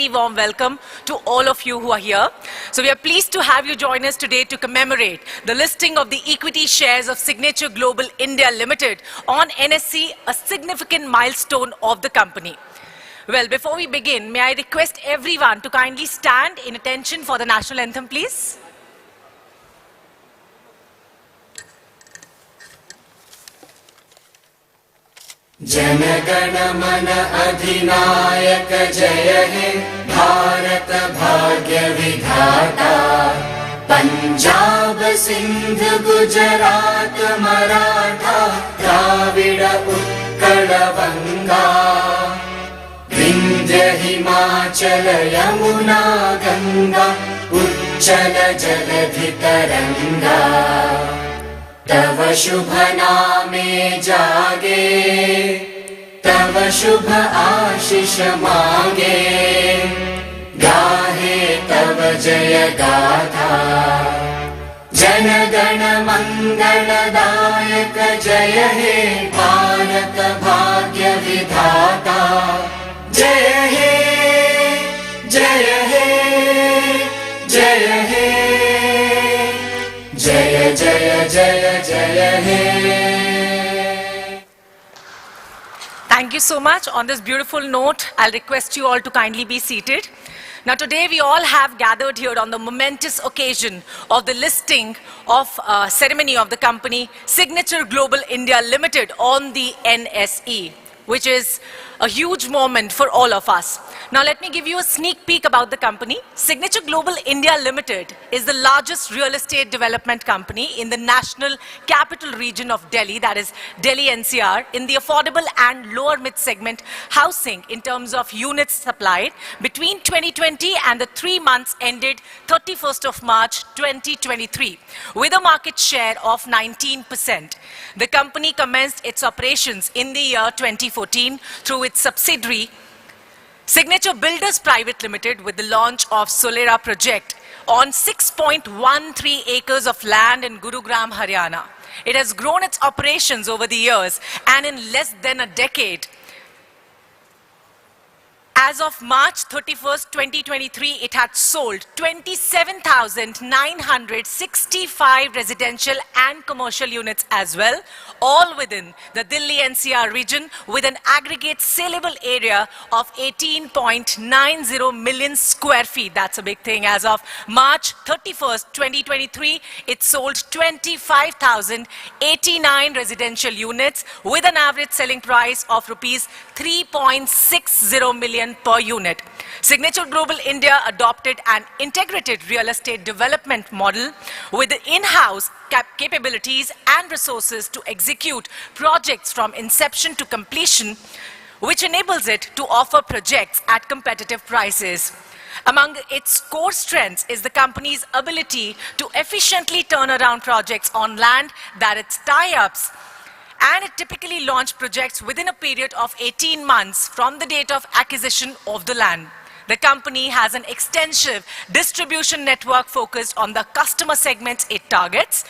Warm welcome to all of you who are here. So we are pleased to have you join us today to commemorate the listing of the equity shares of Signature Global India Limited on NSE, a significant milestone of the company. Well, before we begin, may I request everyone to kindly stand in attention for the national anthem, please. जनगण मन अधिनायक जय हे भारत भाग्य विधाता पंजाब सिंध गुजरात मराठा द्राविड़ उत्कल बंगा विंध्य हिमाचल यमुना गंगा उच्चल जलधि तरंगा तव शुभ नामे जागे तव शुभ आशीष मांगे गाहे तव जय गाथा जन गण मंगलदायक जय हे भारत भाग्य विधाता जय हे जय हे जय हे जय जय जय जय हे. Thank you so much. On this beautiful note, I'll request you all to kindly be seated. Now today we all have gathered here on the momentous occasion of the listing of ceremony of the company Signature Global India Limited on the NSE, which is a huge moment for all of us. Now let me give you a sneak peek about the company. Signature Global India Limited is the largest real estate development company in the national capital region of Delhi, that is Delhi NCR, in the affordable and lower mid-segment housing in terms of units supplied between 2020 and the 3 months ended 31st of March 2023, with a market share of 19%. The company commenced its operations in the year 2014 through its subsidiary Signature Builders Private Limited with the launch of Solera project on 6.13 acres of land in Gurugram, Haryana. It has grown its operations over the years, and in less than a decade, as of March 31st, 2023, it had sold 27,965 residential and commercial units as well, all within the Delhi NCR region with an aggregate saleable area of 18.90 million square feet. That's a big thing. As of March 31st, 2023, it sold 25,089 residential units with an average selling price of rupees 3.60 million per unit. Signature Global India adopted an integrated real estate development model with the in-house capabilities and resources to execute projects from inception to completion, which enables it to offer projects at competitive prices. Among its core strengths is the company's ability to efficiently turn around projects on land that its tie-ups, and it typically launched projects within a period of 18 months from the date of acquisition of the land. The company has an extensive distribution network focused on the customer segments it targets,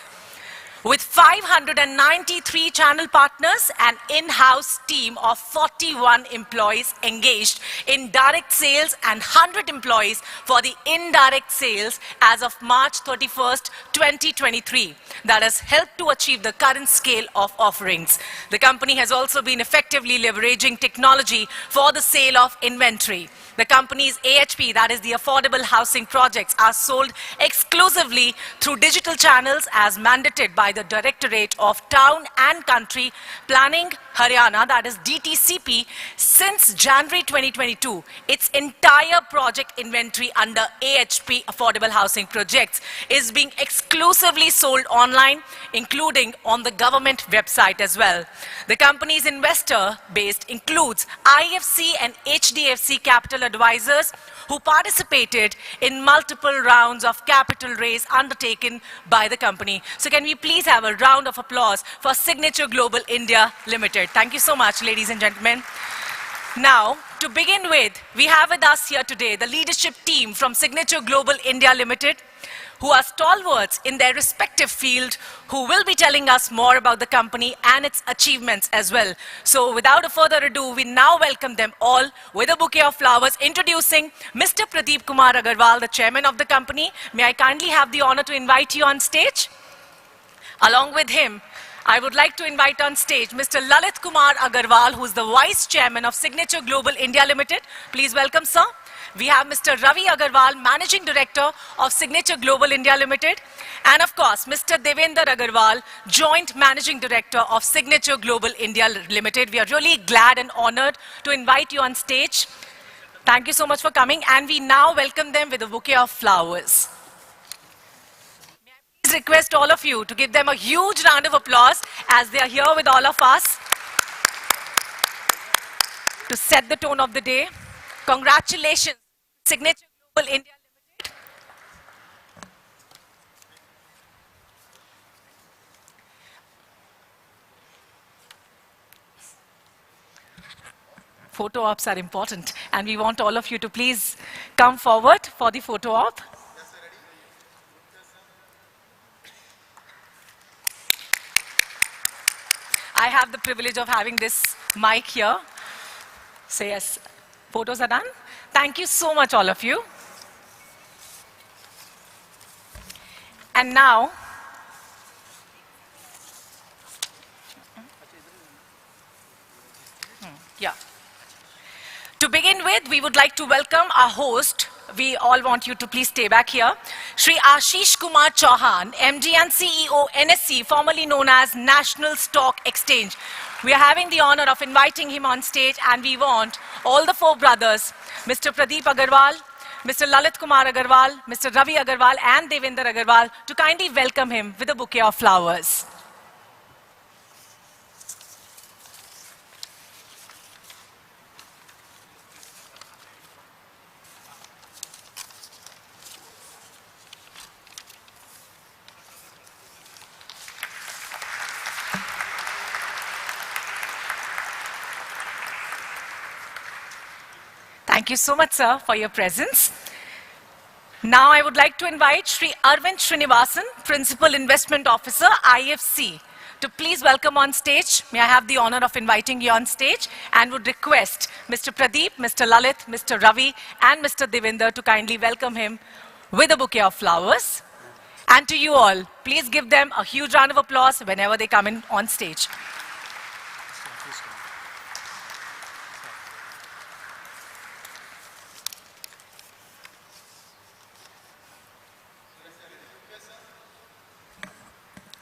with 593 channel partners and in-house team of 41 employees engaged in direct sales and 100 employees for the indirect sales as of March 31st, 2023. That has helped to achieve the current scale of offerings. The company has also been effectively leveraging technology for the sale of inventory. The company's AHP, that is the affordable housing projects, are sold exclusively through digital channels as mandated by the Directorate of Town and Country Planning, Haryana, that is DTCP, since January 2022. Its entire project inventory under AHP affordable housing projects is being exclusively sold online, including on the government website as well. The company's investor base includes IFC and HDFC Capital Advisors, who participated in multiple rounds of capital raise undertaken by the company. So can we please have a round of applause for Signature Global India Limited. Thank you so much, ladies and gentlemen. Now, to begin with, we have with us here today the leadership team from Signature Global India Limited, who are stalwarts in their respective field, who will be telling us more about the company and its achievements as well. So without a further ado, we now welcome them all with a bouquet of flowers, introducing Mr. Pradeep Kumar Agarwal, the chairman of the company. May I kindly have the honor to invite you on stage? Along with him, I would like to invite on stage Mr. Lalit Kumar Agarwal, who is the Vice Chairman of Signature Global India Limited. Please welcome, sir. We have Mr. Ravi Agarwal, Managing Director of Signature Global India Limited. And of course, Mr. Devender Agarwal, Joint Managing Director of Signature Global India Limited. We are really glad and honored to invite you on stage. Thank you so much for coming. And we now welcome them with a bouquet of flowers. Please request all of you to give them a huge round of applause as they are here with all of us to set the tone of the day. Congratulations, Signature Global India Limited. Photo ops are important, and we want all of you to please come forward for the photo op. I have the privilege of having this mic here. So yes, photos are done. Thank you so much, all of you. And now, yeah. To begin with, we would like to welcome our host. We all want you to please stay back here. Shri Ashish Kumar Chauhan, MD and CEO, NSE, formerly known as National Stock Exchange. We are having the honor of inviting him on stage, and we want all the four brothers, Mr. Pradeep Agarwal, Mr. Lalit Kumar Agarwal, Mr. Ravi Agarwal, and Devender Agarwal to kindly welcome him with a bouquet of flowers. Thank you so much, sir, for your presence. Now I would like to invite Shri Arvind Srinivasan, Principal Investment Officer, IFC, to please welcome on stage. May I have the honor of inviting you on stage, and would request Mr. Pradeep, Mr. Lalit, Mr. Ravi, and Mr. Devender to kindly welcome him with a bouquet of flowers. And to you all, please give them a huge round of applause whenever they come in on stage.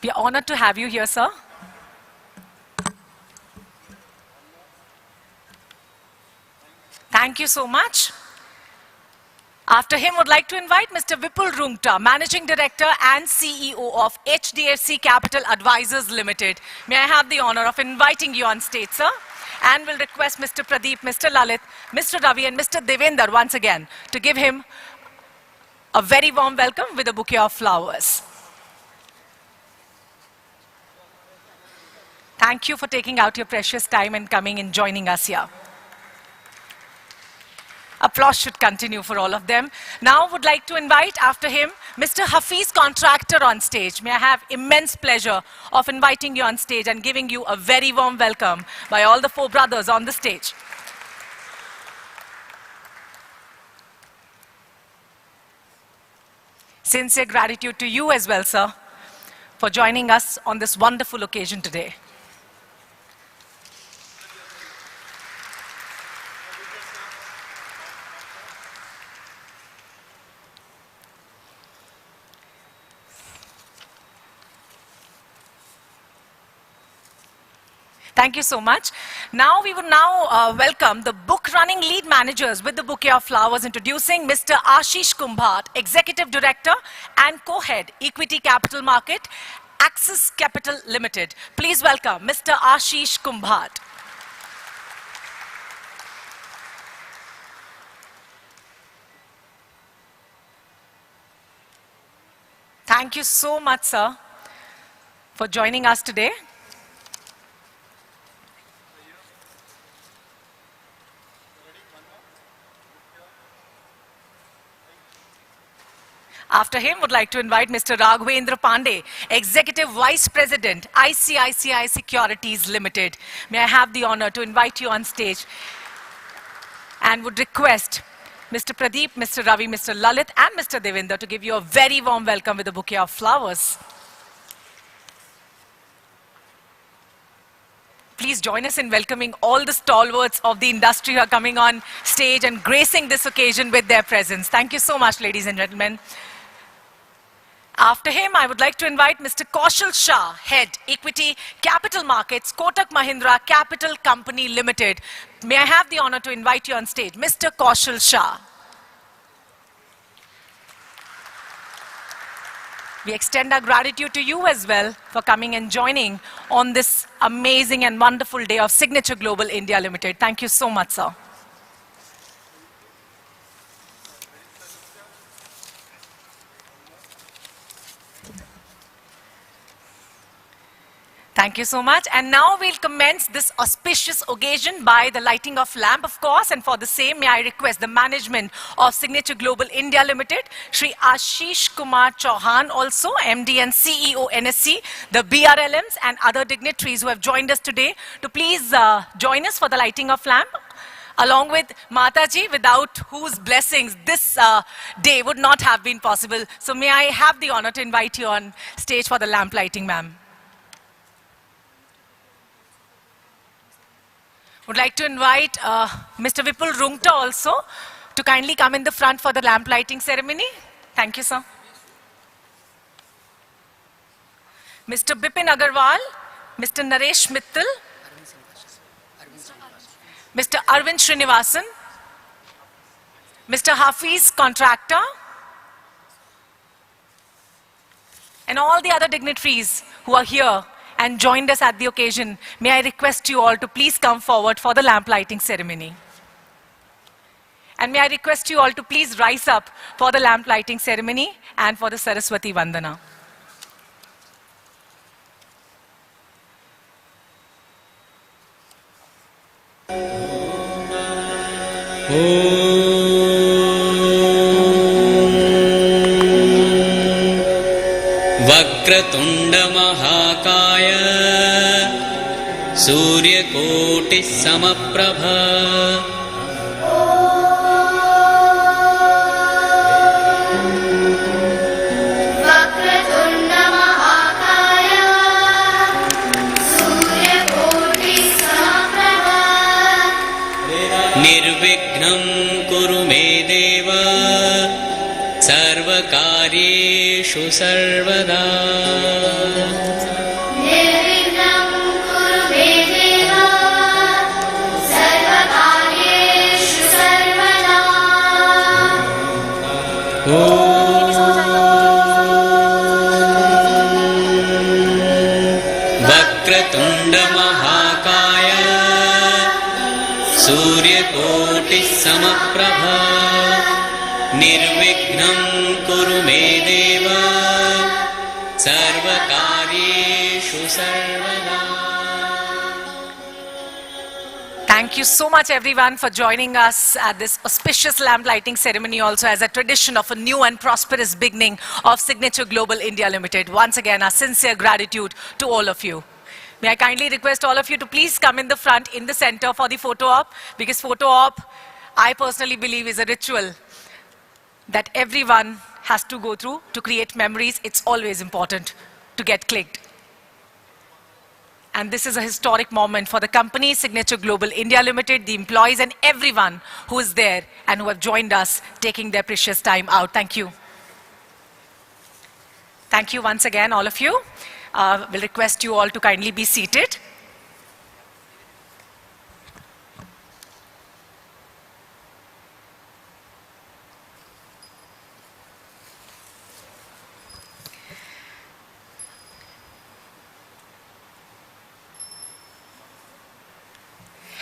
We are honored to have you here, sir. Thank you so much. After him, I would like to invite Mr. Vipul Rungta, Managing Director and CEO of HDFC Capital Advisors Limited. May I have the honor of inviting you on stage, sir? And will request Mr. Pradeep, Mr. Lalit, Mr. Ravi, and Mr. Devender once again to give him a very warm welcome with a bouquet of flowers. Thank you for taking out your precious time and coming and joining us here. Applause should continue for all of them. Now I would like to invite after him Mr. Hafiz Contractor on stage. May I have immense pleasure of inviting you on stage and giving you a very warm welcome by all the four brothers on the stage. Sincere gratitude to you as well, sir, for joining us on this wonderful occasion today. Thank you so much. Now we will welcome the book running lead managers with the bouquet of flowers, introducing Mr. Ashish Kumbhat, Executive Director and Co-Head, Equity Capital Market, Axis Capital Limited. Please welcome Mr. Ashish Kumbhat. Thank you so much, sir, for joining us today. After him, would like to invite Mr. Raghavendra Pandey, Executive Vice President, ICICI Securities Limited. May I have the honor to invite you on stage and would request Mr. Pradeep, Mr. Ravi, Mr. Lalit, and Mr. Devinder to give you a very warm welcome with a bouquet of flowers. Please join us in welcoming all the stalwarts of the industry who are coming on stage and gracing this occasion with their presence. Thank you so much, ladies and gentlemen. After him, I would like to invite Mr. Kaushal Shah, Head, Equity Capital Markets, Kotak Mahindra Capital Company Limited. May I have the honor to invite you on stage, Mr. Kaushal Shah. We extend our gratitude to you as well for coming and joining on this amazing and wonderful day of Signature Global India Limited. Thank you so much, sir. Thank you so much. And now we'll commence this auspicious occasion by the lighting of lamp, of course. And for the same, may I request the management of Signature Global India Limited, Shri Ashish Kumar Chauhan, also MD and CEO NSC, the BRLMs and other dignitaries who have joined us today, to please join us for the lighting of lamp, along with Mataji, without whose blessings this day would not have been possible. So may I have the honor to invite you on stage for the lamp lighting, ma'am. Would like to invite Mr. Vipul Rungta also to kindly come in the front for the lamp lighting ceremony. Thank you, sir. Mr. Bipin Agarwal, Mr. Naresh Mittal, Mr. Arvind Srinivasan, Mr. Hafiz Contractor, and all the other dignitaries who are here and joined us at the occasion. May I request you all to please come forward for the lamp lighting ceremony. And may I request you all to please rise up for the lamp lighting ceremony and for the Saraswati Vandana. वक्रतुण्ड महाकाय सूर्यकोटिः समप्रभ वक्रतुण्ड महाकाय सूर्यकोटिः समप्रभ निर्विघ्नं कुरु मे देव सर्वकार्येषु सर्वदा निर्विघ्नं कुरु मे देव सर्वकार्येषु सर्वदा वक्रतुण्ड महाकाय सूर्यकोटिः समप्रभ निर्विघ्नं कुरु मे देव सर्वकार्येषु सर्वदा. Thank you so much, everyone, for joining us at this auspicious lamp lighting ceremony, also as a tradition of a new and prosperous beginning of Signature Global India Limited. Once again, our sincere gratitude to all of you. May I kindly request all of you to please come in the front, in the center for the photo op, because photo op, I personally believe, is a ritual that everyone has to go through to create memories. It's always important to get clicked. And this is a historic moment for the company, Signature Global India Limited, the employees, and everyone who is there and who have joined us, taking their precious time out. Thank you. Thank you once again, all of you. We'll request you all to kindly be seated.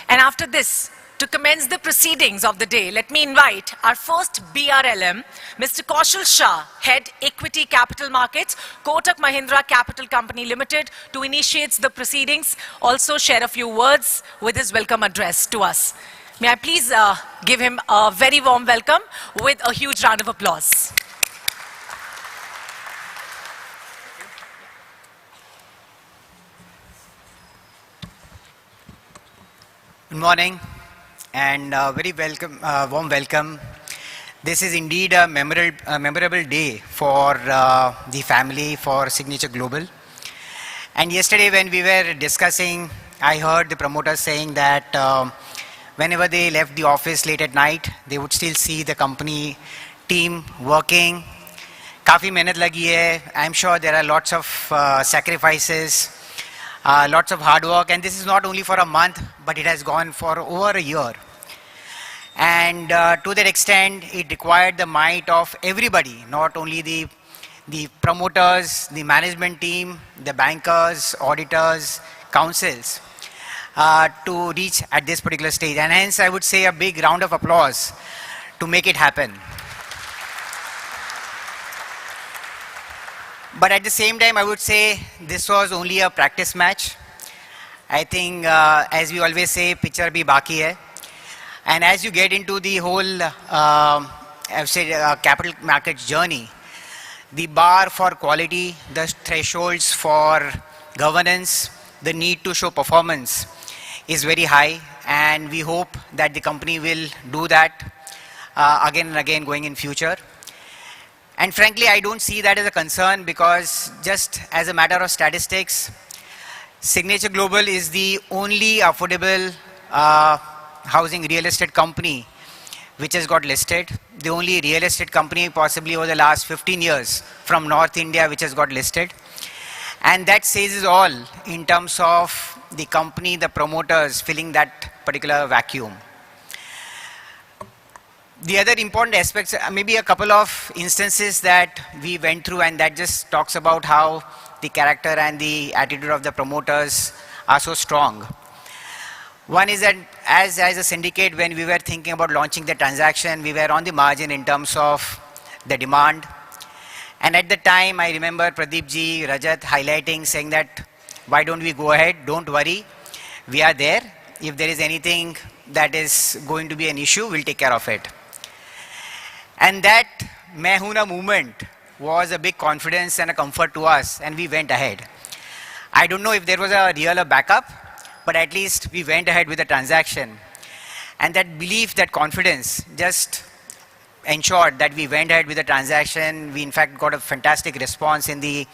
And after this, to commence the proceedings of the day, let me invite our first BRLM, Mr. Kaushal Shah, Head Equity Capital Markets, Kotak Mahindra Capital Company Limited, to initiate the proceedings, also share a few words with his welcome address to us. May I please give him a very warm welcome with a huge round of applause. Good morning and very warm welcome. This is indeed a memorable day for the family, for Signature Global. And yesterday when we were discussing, I heard the promoters saying that whenever they left the office late at night, they would still see the company team working. Kafi mehnat lagi hai. I'm sure there are lots of sacrifices, lots of hard work, and this is not only for a month, but it has gone for over a year. And to that extent, it required the might of everybody, not only the promoters, the management team, the bankers, auditors, councils, to reach at this particular stage. And hence, I would say a big round of applause to make it happen. But at the same time, I would say this was only a practice match. I think, as we always say, picture bhi baki hai. And as you get into the whole, capital markets journey, the bar for quality, the thresholds for governance, the need to show performance is very high. And we hope that the company will do that again and again going in future. And frankly, I don't see that as a concern because just as a matter of statistics, Signature Global is the only affordable housing real estate company which has got listed. The only real estate company possibly over the last 15 years from North India which has got listed. And that says it all in terms of the company, the promoters filling that particular vacuum. The other important aspects, maybe a couple of instances that we went through, and that just talks about how the character and the attitude of the promoters are so strong. One is that as a syndicate, when we were thinking about launching the transaction, we were on the margin in terms of the demand. And at the time, I remember Pradeep ji, Rajat highlighting, saying that, why don't we go ahead? Don't worry. We are there. If there is anything that is going to be an issue, we'll take care of it. And that Main Hoon Na movement was a big confidence and a comfort to us, and we went ahead. I don't know if there was a real backup, but at least we went ahead with the transaction. And that belief, that confidence just ensured that we went ahead with the transaction. We in fact got a fantastic response in the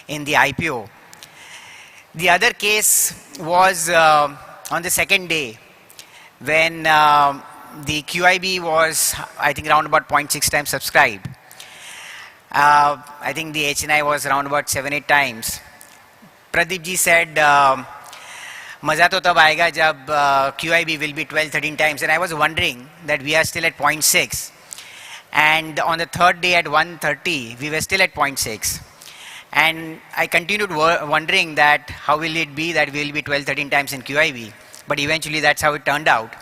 IPO. The other case was on the second day when the QIB was, I think, around about 0.6 times subscribed. I think the HNI was around about 7-8 times. Pradeep ji said, "Maza to tab aayega jab QIB will be 12-13 times." And I was wondering that we are still at 0.6. And on the third day at 1:30, we were still at 0.6. And I continued wondering that how will it be that we will be 12-13 times in QIB. But eventually that's how it turned out.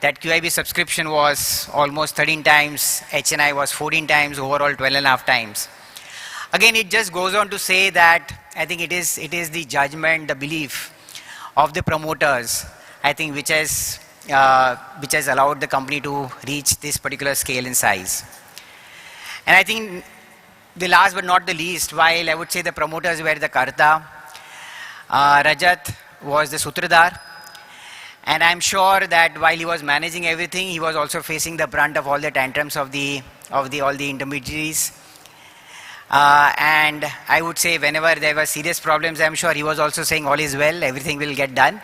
That QIB subscription was almost 13 times, HNI was 14 times, overall 12.5 times. Again, it just goes on to say that I think it is the judgment, the belief of the promoters, I think, which has allowed the company to reach this particular scale and size. And I think the last but not the least, while I would say the promoters were the Karta, Rajat was the Sutradhar. And I'm sure that while he was managing everything, he was also facing the brunt of all the tantrums of all the intermediaries. And I would say whenever there were serious problems, I'm sure he was also saying all is well, everything will get done.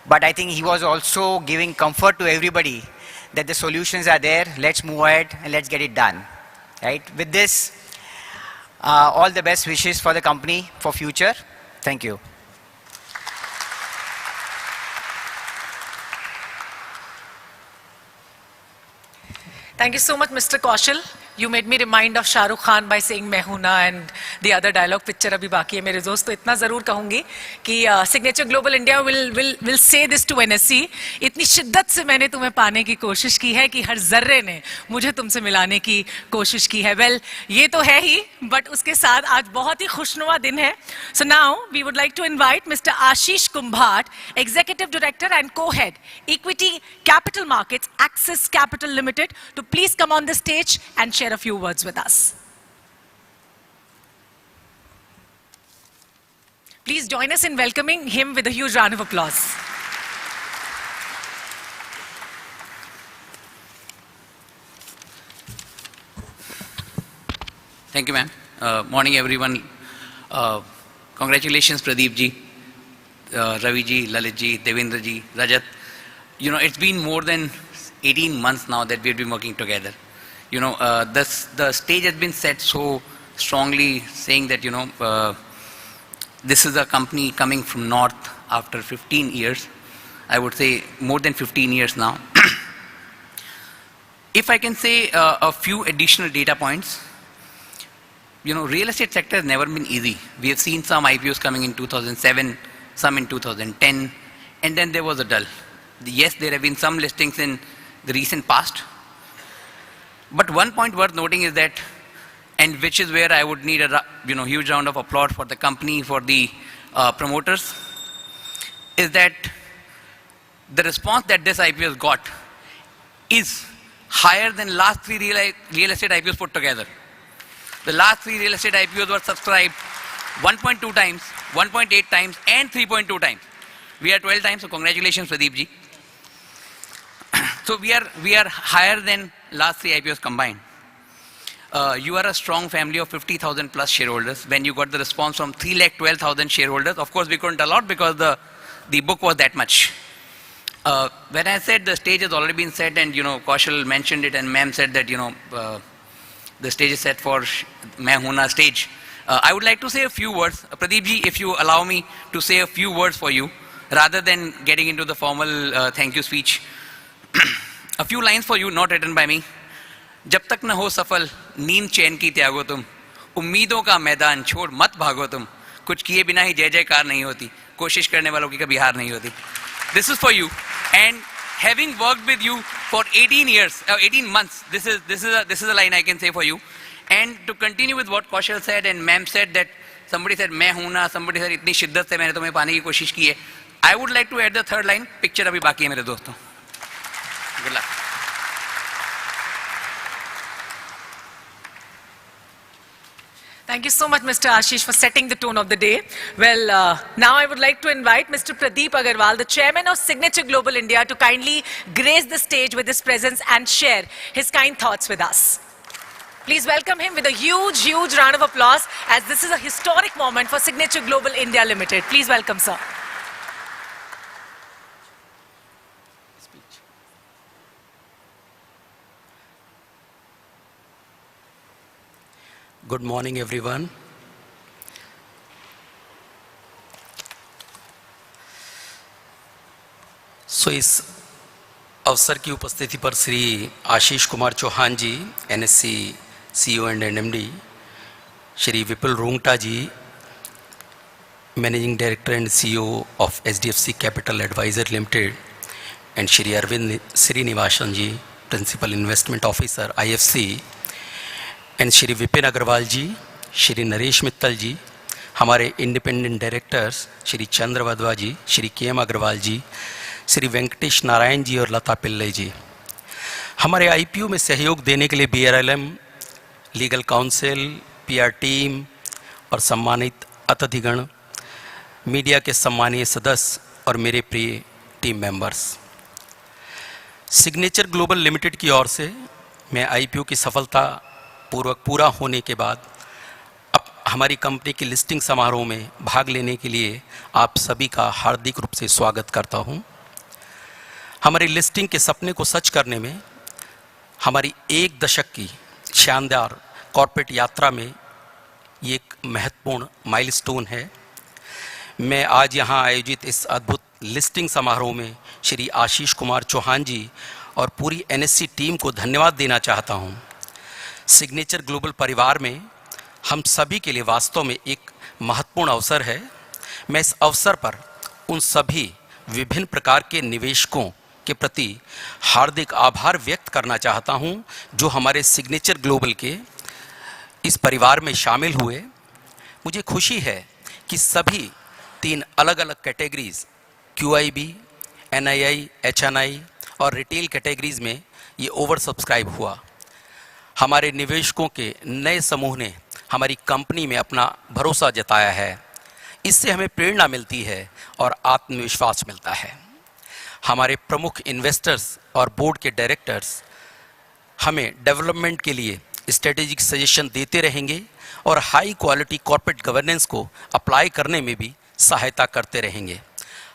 But I think he was also giving comfort to everybody that the solutions are there, let's move ahead and let's get it done. Right? With this, all the best wishes for the company for future. Thank you. Thank you so much, Mr. Kaushal. You made me remind of Shah Rukh Khan by saying "मैं हूं ना" and the other dialogue picture अभी बाकी है मेरे दोस्त. तो इतना ज़रूर कहूँगी कि Signature Global India will say this to NSE. इतनी शिद्दत से मैंने तुम्हें पाने की कोशिश की है कि हर जर्रे ने मुझे तुमसे मिलाने की कोशिश की है. Well, ये तो है ही, but उसके साथ आज बहुत ही खुशनुमा दिन है. So now we would like to invite Mr. Ashish Kumbhat, Executive Director and Co-Head, Equity Capital Markets, Axis Capital Limited, to please come on the stage and share a few words with us. Please join us in welcoming him with a huge round of applause. Thank you, ma'am. Morning, everyone. Congratulations, Pradeep ji, Ravi ji, Lalit ji, Devendra ji, Rajat. You know, it's been more than 18 months now that we've been working together. You know, the stage has been set so strongly, saying that, you know, this is a company coming from North after 15 years. I would say more than 15 years now. If I can say a few additional data points, you know, real estate sector has never been easy. We have seen some IPOs coming in 2007, some in 2010, and then there was a dull. Yes, there have been some listings in the recent past, but one point worth noting is that, and which is where I would need a huge round of applause for the company, for the promoters, is that the response that this IPO has got is higher than last 3 real estate IPOs put together. The last 3 real estate IPOs were subscribed 1.2 times, 1.8 times, and 3.2 times. We are 12 times, so congratulations, Pradeep ji. So we are higher than last 3 IPOs combined. You are a strong family of 50,000 plus shareholders. When you got the response from 312,000 shareholders, of course we couldn't allot because the book was that much. When I said the stage has already been set, and you know, Kaushal mentioned it, and ma'am said that, you know, the stage is set for Main Hoon Na stage. I would like to say a few words. Pradeep ji, if you allow me to say a few words for you, rather than getting into the formal thank you speech. A few lines for you, not written by me. जब तक न हो सफल नींद चैन की त्यागो तुम, उम्मीदों का मैदान छोड़ मत भागो तुम, कुछ किए बिना ही जय जयकार नहीं होती, कोशिश करने वालों की कभी हार नहीं होती. This is for you, and having worked with you for 18 years, 18 months, this is a line I can say for you. And to continue with what Kaushal said and ma'am said, that somebody said मैं हूं ना, somebody said इतनी शिद्दत से मैंने तुम्हें पाने की कोशिश की है. I would like to add the third line. Picture अभी बाकी है मेरे दोस्तों. Good luck. Thank you so much, Mr. Ashish, for setting the tone of the day. Well, now I would like to invite Mr. Pradeep Agarwal, the chairman of Signature Global India, to kindly grace the stage with his presence and share his kind thoughts with us. Please welcome him with a huge, huge round of applause, as this is a historic moment for Signature Global India Limited. Please welcome, sir. Good morning, everyone. So, इस अवसर की उपस्थिति पर Shri Ashish Kumar Chauhan ji, NSC CEO and MD, Shri Vipul Rongta ji, Managing Director and CEO of SDFC Capital Advisor Limited, and Shri Arvind Srinivasan ji, Principal Investment Officer, IFC, and Shri Vipin Agarwal ji, Shri Naresh Mittal ji, हमारे independent directors Shri Chandra Wadhwa ji, Shri KM Agarwal ji, Shri Venkatesh Narayan ji और लता पिल्ले जी, हमारे IPO में सहयोग देने के लिए BRLM, legal council, PR team और सम्मानित अतिथिगण, मीडिया के सम्मानीय सदस्य और मेरे प्रिय team members. Signature global limited की ओर से मैं IPO की सफलता पूर्वक पूरा होने के बाद अब हमारी कंपनी की लिस्टिंग समारोह में भाग लेने के लिए आप सभी का हार्दिक रूप से स्वागत करता हूं. हमारी लिस्टिंग के सपने को सच करने में हमारी 1 दशक की शानदार कॉर्पोरेट यात्रा में ये एक महत्वपूर्ण माइलस्टोन है. मैं आज यहां आयोजित इस अद्भुत लिस्टिंग समारोह में श्री आशीष कुमार चौहान जी और पूरी NSC टीम को धन्यवाद देना चाहता हूं. सिग्नेचर ग्लोबल परिवार में हम सभी के लिए वास्तव में एक महत्वपूर्ण अवसर है. मैं इस अवसर पर उन सभी विभिन्न प्रकार के निवेशकों के प्रति हार्दिक आभार व्यक्त करना चाहता हूं जो हमारे सिग्नेचर ग्लोबल के इस परिवार में शामिल हुए. मुझे खुशी है कि सभी 3 अलग अलग कैटेगरीज QIB, NII, HNI और रिटेल कैटेगरीज में ये ओवर सब्सक्राइब हुआ. हमारे निवेशकों के नए समूह ने हमारी कंपनी में अपना भरोसा जताया है. इससे हमें प्रेरणा मिलती है और आत्मविश्वास मिलता है. हमारे प्रमुख इन्वेस्टर्स और बोर्ड के डायरेक्टर्स हमें डेवलपमेंट के लिए स्ट्रेटेजिक सजेशन देते रहेंगे और हाई क्वालिटी कॉर्पोरेट गवर्नेंस को अप्लाई करने में भी सहायता करते रहेंगे।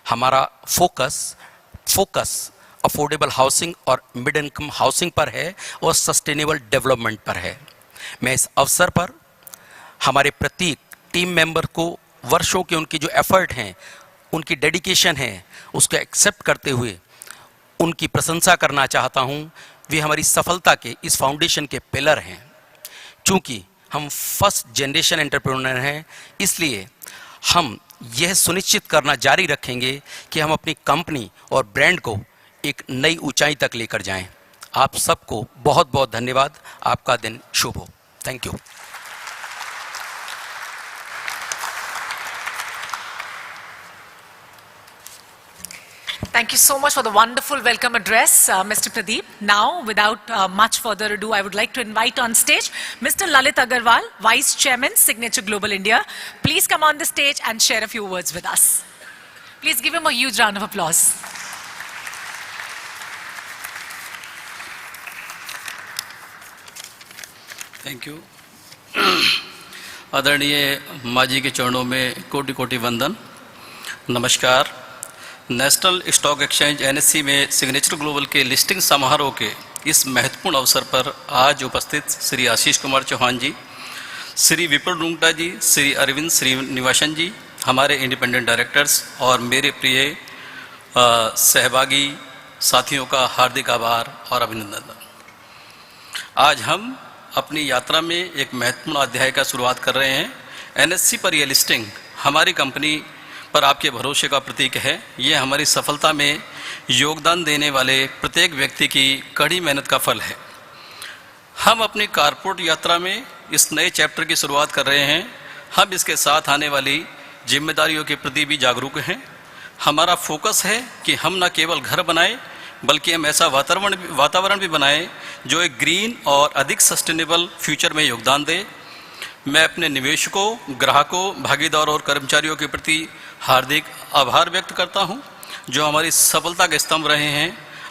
हमारा फोकस अफोर्डेबल हाउसिंग और मिड इनकम हाउसिंग पर है और सस्टेनेबल डेवलपमेंट पर है। मैं इस अवसर पर हमारे प्रत्येक टीम मेंबर को वर्षों के उनकी जो एफर्ट हैं, उनकी डेडिकेशन है, उसको एक्सेप्ट करते हुए उनकी प्रशंसा करना चाहता हूं। वे हमारी सफलता के इस फाउंडेशन के पिलर हैं। चूंकि हम फर्स्ट जनरेशन एंटरप्रेन्योर हैं, इसलिए हम यह सुनिश्चित करना जारी रखेंगे कि हम अपनी कंपनी और ब्रांड को एक नई ऊंचाई तक लेकर जाएं। आप सबको बहुत बहुत धन्यवाद। आपका दिन शुभ हो। Thank you. Thank you so much for the wonderful welcome address, Mr. Pradeep. Now, without much further ado, I would like to invite on stage Mr. Lalit Agarwal, Vice Chairman, Signature Global India. Please come on the stage and share a few words with us. Please give him a huge round of applause. Thank you. आदरणीय माँ जी के चरणों में कोटि कोटि वंदन। नमस्कार। National stock exchange NSC में सिग्नेचर ग्लोबल के लिस्टिंग समारोह के इस महत्वपूर्ण अवसर पर आज उपस्थित श्री आशीष कुमार चौहान जी, श्री विपुल रुंगटा जी, श्री अरविंद श्रीनिवासन जी, हमारे इंडिपेंडेंट डायरेक्टर्स और मेरे प्रिय सहभागी साथियों का हार्दिक आभार और अभिनंदन। आज हम अपनी यात्रा में एक महत्वपूर्ण अध्याय का शुरुआत कर रहे हैं। एनएससी पर यह लिस्टिंग हमारी कंपनी पर आपके भरोसे का प्रतीक है। ये हमारी सफलता में योगदान देने वाले प्रत्येक व्यक्ति की कड़ी मेहनत का फल है। हम अपनी कारपोरेट यात्रा में इस नए चैप्टर की शुरुआत कर रहे हैं। हम इसके साथ आने वाली जिम्मेदारियों के प्रति भी जागरूक हैं। हमारा फोकस है कि हम न केवल घर बनाएं, बल्कि हम ऐसा वातावरण भी बनाएं जो एक ग्रीन और अधिक सस्टेनेबल फ्यूचर में योगदान दे। मैं अपने निवेशकों, ग्राहकों, भागीदारों और कर्मचारियों के प्रति हार्दिक आभार व्यक्त करता हूं, जो हमारी सफलता के स्तंभ रहे हैं।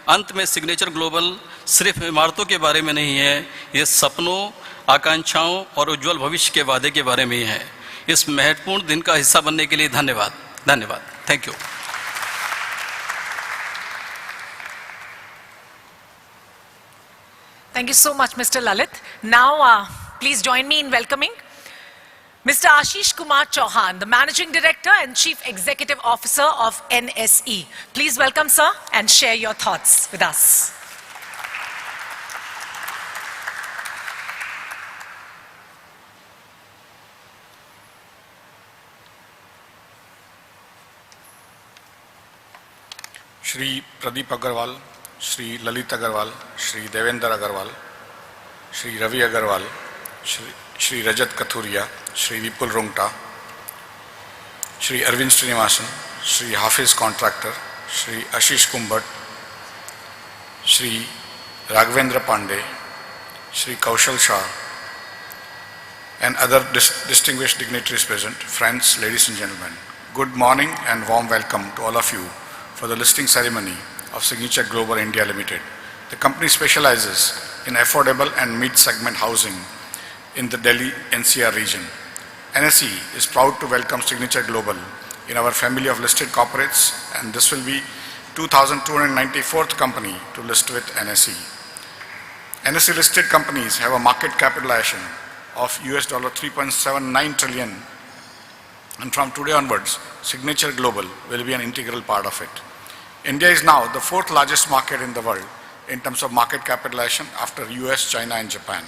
अंत में सिग्नेचर ग्लोबल सिर्फ इमारतों के बारे में नहीं है, ये सपनों, आकांक्षाओं और उज्जवल भविष्य के वादे के बारे में ही है। इस महत्वपूर्ण दिन का हिस्सा बनने के लिए धन्यवाद। Thank you. Thank you so much, Mr. Lalit. Now, please join me in welcoming Mr. Ashish Kumar Chauhan, the Managing Director and Chief Executive Officer of NSE. Please welcome, sir, and share your thoughts with us. Shri Pradeep Agarwal, Shri Lalit Agarwal, Shri Devendra Agarwal, Shri Ravi Agarwal, Shri Rajat Kathuria, Shri Vipul Rungta, Shri Arvind Srinivasan, Shri Hafeez Contractor, Shri Ashish Kumbhat, Shri Raghavendra Pandey, Shri Kaushal Shah, and other distinguished dignitaries present, friends, ladies and gentlemen, good morning and warm welcome to all of you for the listing ceremony of Signature Global India Limited. The company specializes in affordable and mid-segment housing in the Delhi NCR region. NSE is proud to welcome Signature Global in our family of listed corporates, and this will be 2,294th company to list with NSE. NSE listed companies have a market capitalization of $3.79 trillion, and from today onwards, Signature Global will be an integral part of it. India is now the fourth largest market in the world in terms of market capitalization after US, China and Japan.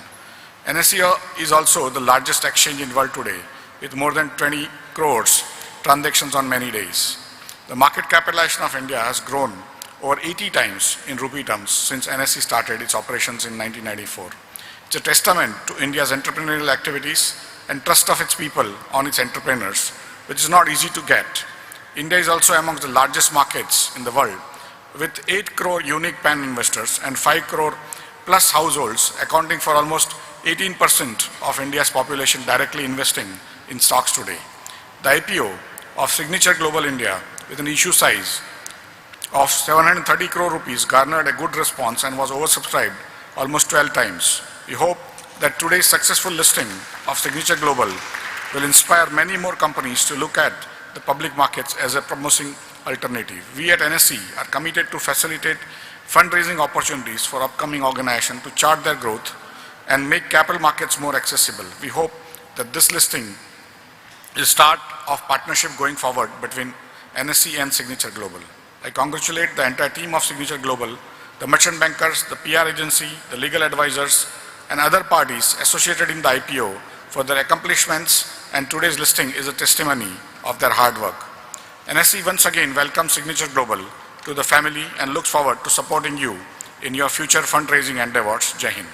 NSE is also the largest exchange in the world today with more than 20 crores transactions on many days. The market capitalization of India has grown over 80 times in rupee terms since NSE started its operations in 1994. It's a testament to India's entrepreneurial activities and trust of its people on its entrepreneurs, which is not easy to get. India is also amongst the largest markets in the world, with 8 crore unique PAN investors and 5 crore plus households, accounting for almost 18% of India's population directly investing in stocks today. The IPO of Signature Global India, with an issue size of 730 crore rupees, garnered a good response and was oversubscribed almost 12 times. We hope that today's successful listing of Signature Global will inspire many more companies to look at the public markets as a promising alternative. We at NSE are committed to facilitate fundraising opportunities for upcoming organizations to chart their growth and make capital markets more accessible. We hope that this listing is the start of partnership going forward between NSE and Signature Global. I congratulate the entire team of Signature Global, the merchant bankers, the PR agency, the legal advisors, and other parties associated in the IPO for their accomplishments, and today's listing is a testimony of their hard work. NSE once again welcomes Signature Global to the family and looks forward to supporting you in your future fundraising endeavors. Jai Hind.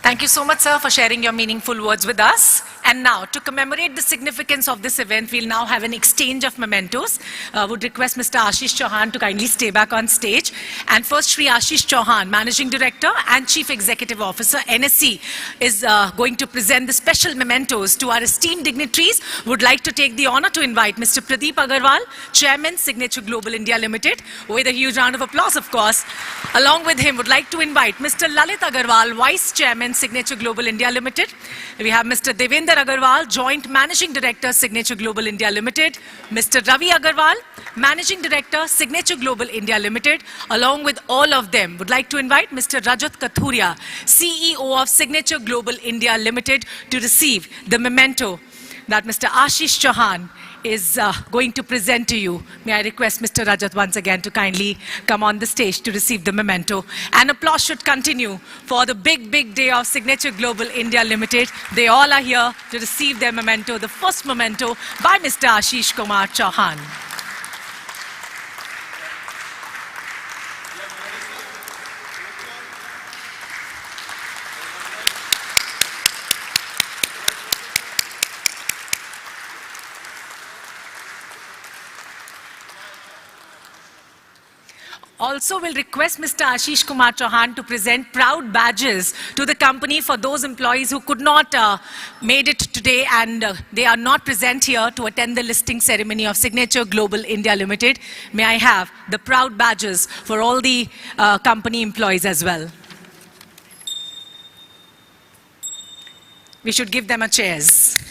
Thank you so much, sir, for sharing your meaningful words with us. And now, to commemorate the significance of this event, we'll now have an exchange of mementos. Would request Mr. Ashish Chauhan to kindly stay back on stage. And first, Shri Ashish Chauhan, Managing Director and Chief Executive Officer, NSE, is going to present the special mementos to our esteemed dignitaries. Would like to take the honor to invite Mr. Pradeep Agarwal, Chairman, Signature Global India Limited, with a huge round of applause, of course. Along with him, would like to invite Mr. Lalit Agarwal, Vice Chairman, Signature Global India Limited. We have Mr. Devendra Agarwal, Joint Managing Director, Signature Global India Limited. Mr. Ravi Agarwal, Managing Director, Signature Global India Limited. Along with all of them, would like to invite Mr. Rajat Kathuria, CEO of Signature Global India Limited, to receive the memento that Mr. Ashish Chauhan is going to present to you. May I request Mr. Rajat once again to kindly come on the stage to receive the memento. And applause should continue for the big, big day of Signature Global India Limited. They all are here to receive their memento, the first memento by Mr. Ashish Kumar Chauhan. Also, will request Mr. Ashish Kumar Chauhan to present proud badges to the company for those employees who could not made it today and they are not present here to attend the listing ceremony of Signature Global India Limited. May I have the proud badges for all the company employees as well. We should give them a chairs.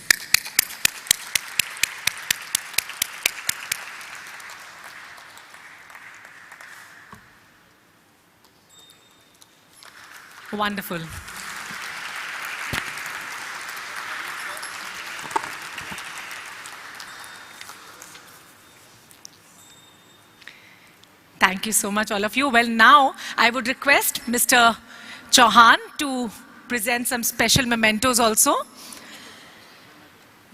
Wonderful. Thank you so much, all of you. Well, now I would request Mr. Chauhan to present some special mementos also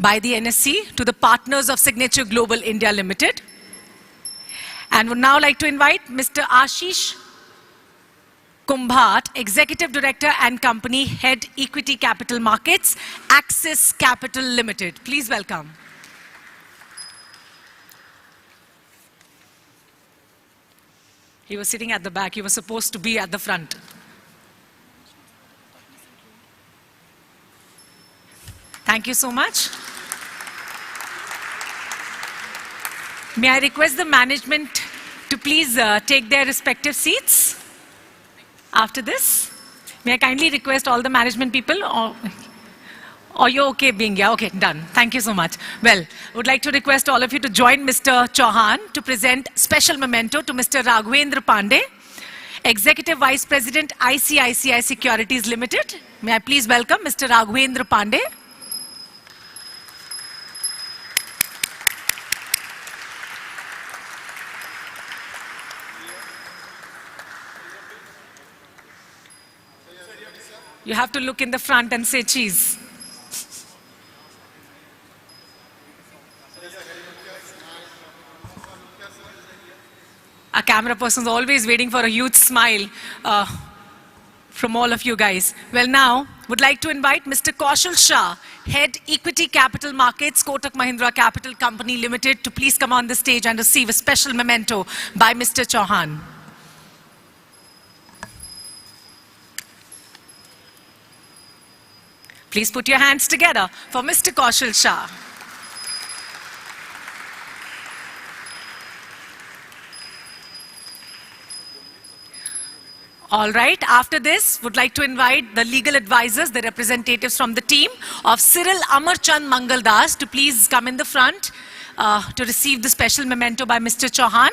by the NSE to the partners of Signature Global India Limited. And would now like to invite Mr. Ashish Kumbhat, Executive Director and Company Head, Equity Capital Markets, Axis Capital Limited. Please welcome. He was sitting at the back. He was supposed to be at the front. Thank you so much. May I request the management to please take their respective seats? After this, may I kindly request all the management people, or you're okay being here? Okay, done. Thank you so much. Well, would like to request all of you to join Mr. Chauhan to present special memento to Mr. Raghavendra Pandey, Executive Vice President, ICICI Securities Limited. May I please welcome Mr. Raghavendra Pandey. You have to look in the front and say cheese. Our camera person is always waiting for a huge smile from all of you guys. Well, now, would like to invite Mr. Kaushal Shah, Head Equity Capital Markets, Kotak Mahindra Capital Company Limited, to please come on the stage and receive a special memento by Mr. Chauhan. Please put your hands together for Mr. Kaushal Shah. All right, after this, would like to invite the legal advisors, the representatives from the team of Cyril Amarchand Mangaldas to please come in the front to receive the special memento by Mr. Chauhan.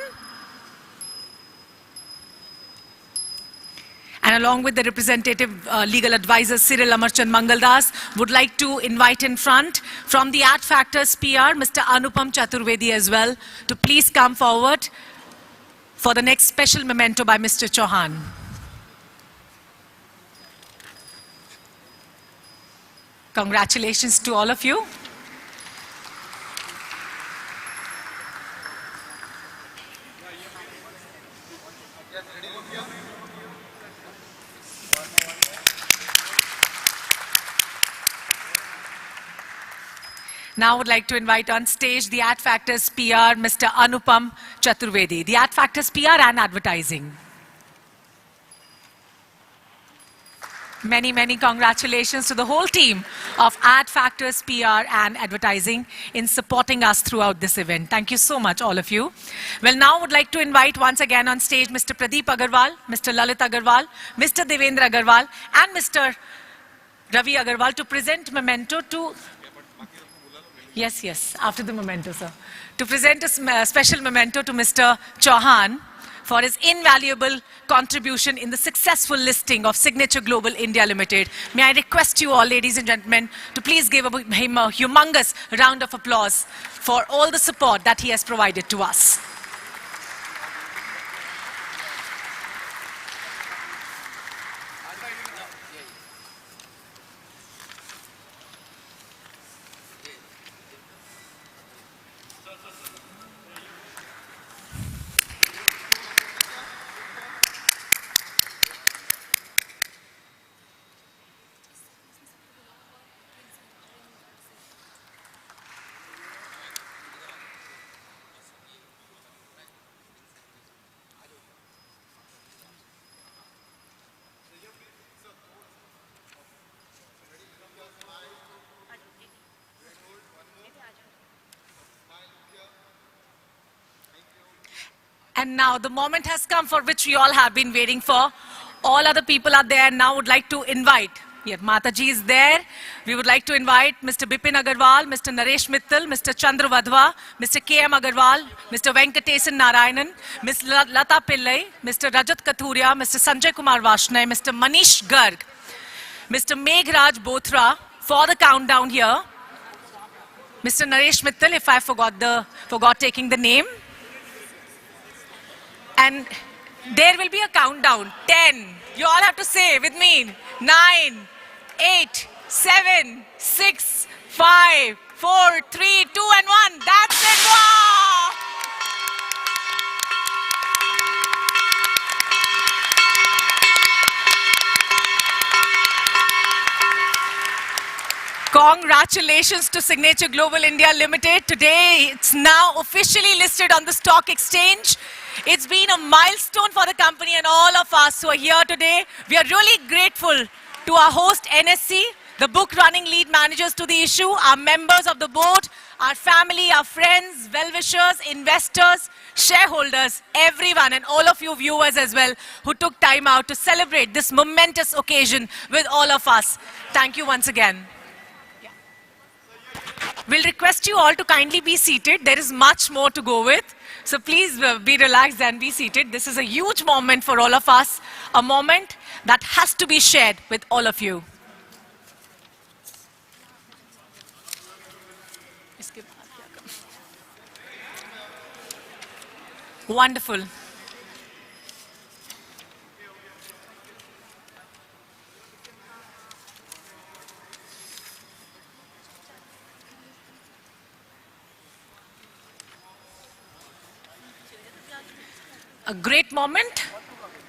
And along with the representative legal advisor Cyril Amarchand Mangaldas, would like to invite in front from the Ad Factors PR, Mr. Anupam Chaturvedi as well, to please come forward for the next special memento by Mr. Chauhan. Congratulations to all of you. Now I would like to invite on stage the Ad Factors PR, Mr. Anupam Chaturvedi. The Ad Factors PR and Advertising. Many, many congratulations to the whole team of Ad Factors PR and Advertising in supporting us throughout this event. Thank you so much, all of you. Well, now I would like to invite once again on stage Mr. Pradeep Agarwal, Mr. Lalit Agarwal, Mr. Devendra Agarwal, and Mr. Ravi Agarwal to present memento to... Yes, after the memento, sir. To present a special memento to Mr. Chauhan for his invaluable contribution in the successful listing of Signature Global India Limited. May I request you all, ladies and gentlemen, to please give him a humongous round of applause for all the support that he has provided to us. And now the moment has come for which we all have been waiting for. All other people are there. Now would like to invite. Yet Mataji is there. We would like to invite Mr. Bipin Agarwal, Mr. Naresh Mittal, Mr. Chandra Vadhva, Mr. K.M. Agarwal, Mr. Venkatesan Narayanan, Ms. Lata Pillai, Mr. Rajat Kathuria, Mr. Sanjay Kumar Vashnay, Mr. Manish Garg, Mr. Meghraj Bothra for the countdown here. Mr. Naresh Mittal, if I forgot taking the name. And there will be a countdown. 10. You all have to say with me. 9, 8, 7, 6, 5, 4, 3, 2, and 1. That's it. Wow! Congratulations to Signature Global India Limited. Today, it's now officially listed on the stock exchange. It's been a milestone for the company and all of us who are here today. We are really grateful to our host, NSC, the book running lead managers to the issue, our members of the board, our family, our friends, well-wishers, investors, shareholders, everyone, and all of you viewers as well who took time out to celebrate this momentous occasion with all of us. Thank you once again. We'll request you all to kindly be seated. There is much more to go with. So please be relaxed and be seated. This is a huge moment for all of us, a moment that has to be shared with all of you. Wonderful. A great moment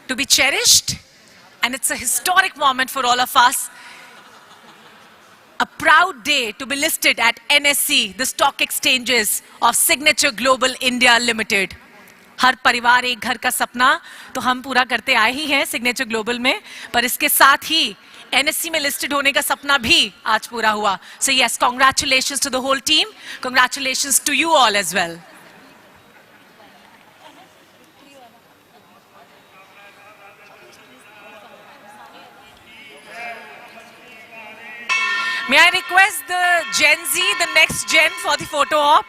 to be cherished, and it's a historic moment for all of us. A proud day to be listed at NSE, the stock exchanges of Signature Global India Limited. हर परिवार एक घर का सपना तो हम पूरा करते आए ही हैं सिग्नेचर ग्लोबल में, पर इसके साथ ही NSE में लिस्टेड होने का सपना भी आज पूरा हुआ. So yes, congratulations to the whole team. Congratulations to you all as well. May I request the Gen Z, the next gen, for the photo op?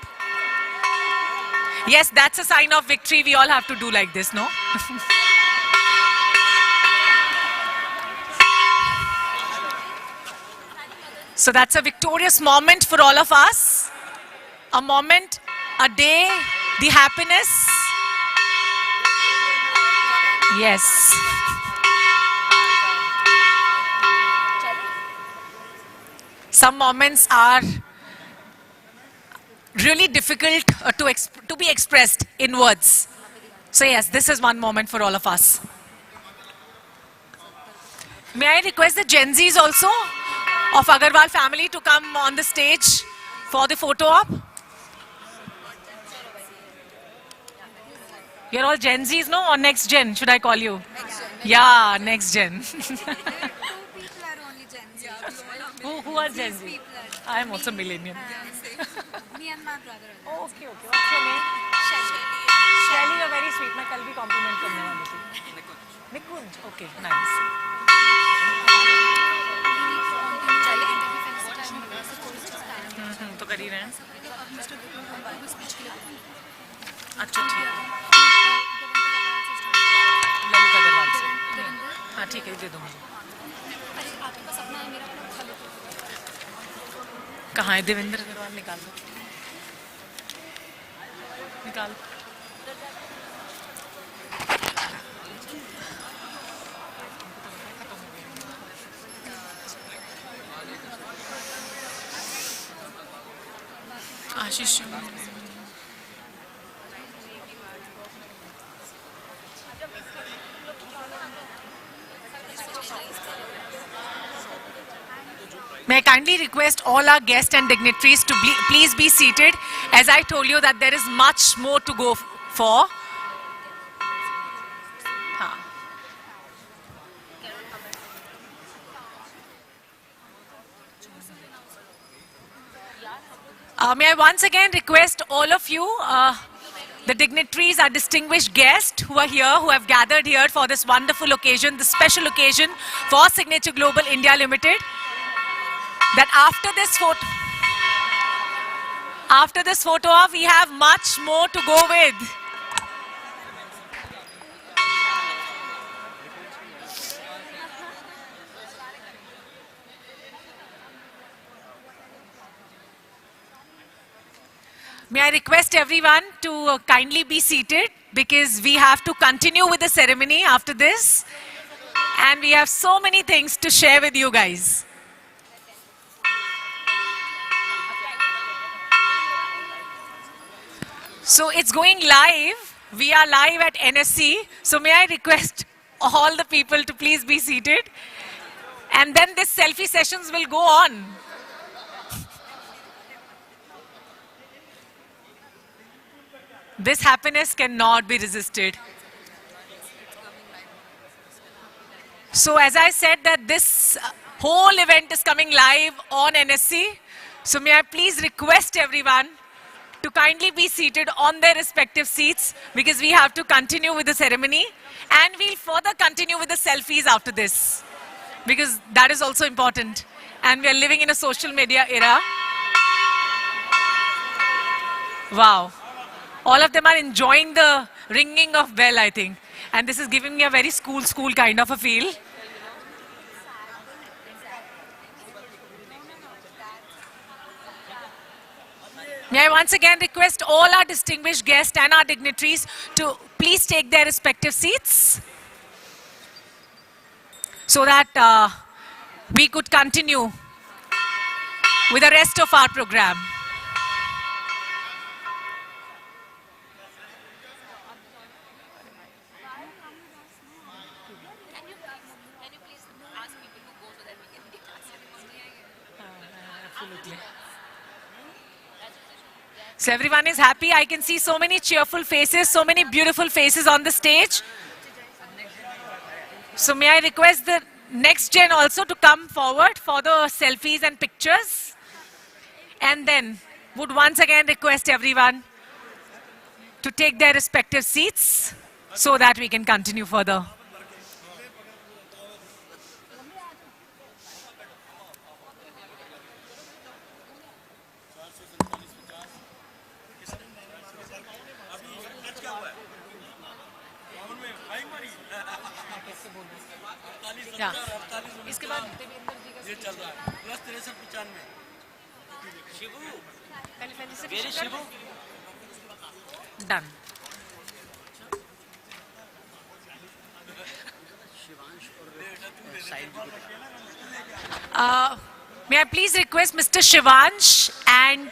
Yes, that's a sign of victory. We all have to do like this, no? So that's a victorious moment for all of us. A moment, a day, the happiness. Yes. Some moments are really difficult to be expressed in words. So yes, this is one moment for all of us. May I request the Gen Zs also of Agarwal family to come on the stage for the photo op? You're all Gen Zs, no? Or next gen, should I call you? Next gen. Yeah, next gen. Who are Gen Z? I am also millennial. Me and my brother. Oh, okay. What's your name? Shelly, you're very sweet. मैं कल भी compliment करने वाली थी. निकुंज. Okay, nice. तो कर ही रहे हैं. अच्छा ठीक है. ललित अग्रवाल से. हाँ ठीक है, दे दो मुझे. कहाँ है देवेंद्र अग्रवाल? निकाल दो. निकाल. आशीष. May I kindly request all our guests and dignitaries to please be seated, as I told you that there is much more to go for. May I once again request all of you, the dignitaries, our distinguished guests who are here, who have gathered here for this wonderful occasion, this special occasion for Signature Global India Limited, that after this photo op, we have much more to go with. May I request everyone to kindly be seated, because we have to continue with the ceremony after this, and we have so many things to share with you guys. So it's going live. We are live at NSC. So may I request all the people to please be seated. And then this selfie sessions will go on. This happiness cannot be resisted. So as I said that this whole event is coming live on NSC. So may I please request everyone to kindly be seated on their respective seats, because we have to continue with the ceremony, and we'll further continue with the selfies after this, because that is also important. And we are living in a social media era. Wow. All of them are enjoying the ringing of bell, I think. And this is giving me a very school kind of a feel. May I once again request all our distinguished guests and our dignitaries to please take their respective seats, so that we could continue with the rest of our program. So everyone is happy. I can see so many cheerful faces, so many beautiful faces on the stage. So may I request the next gen also to come forward for the selfies and pictures. And then would once again request everyone to take their respective seats so that we can continue further. या इसके बाद देवेंद्र जी का speech चल रहा है done. May I please request Mr. Shivansh and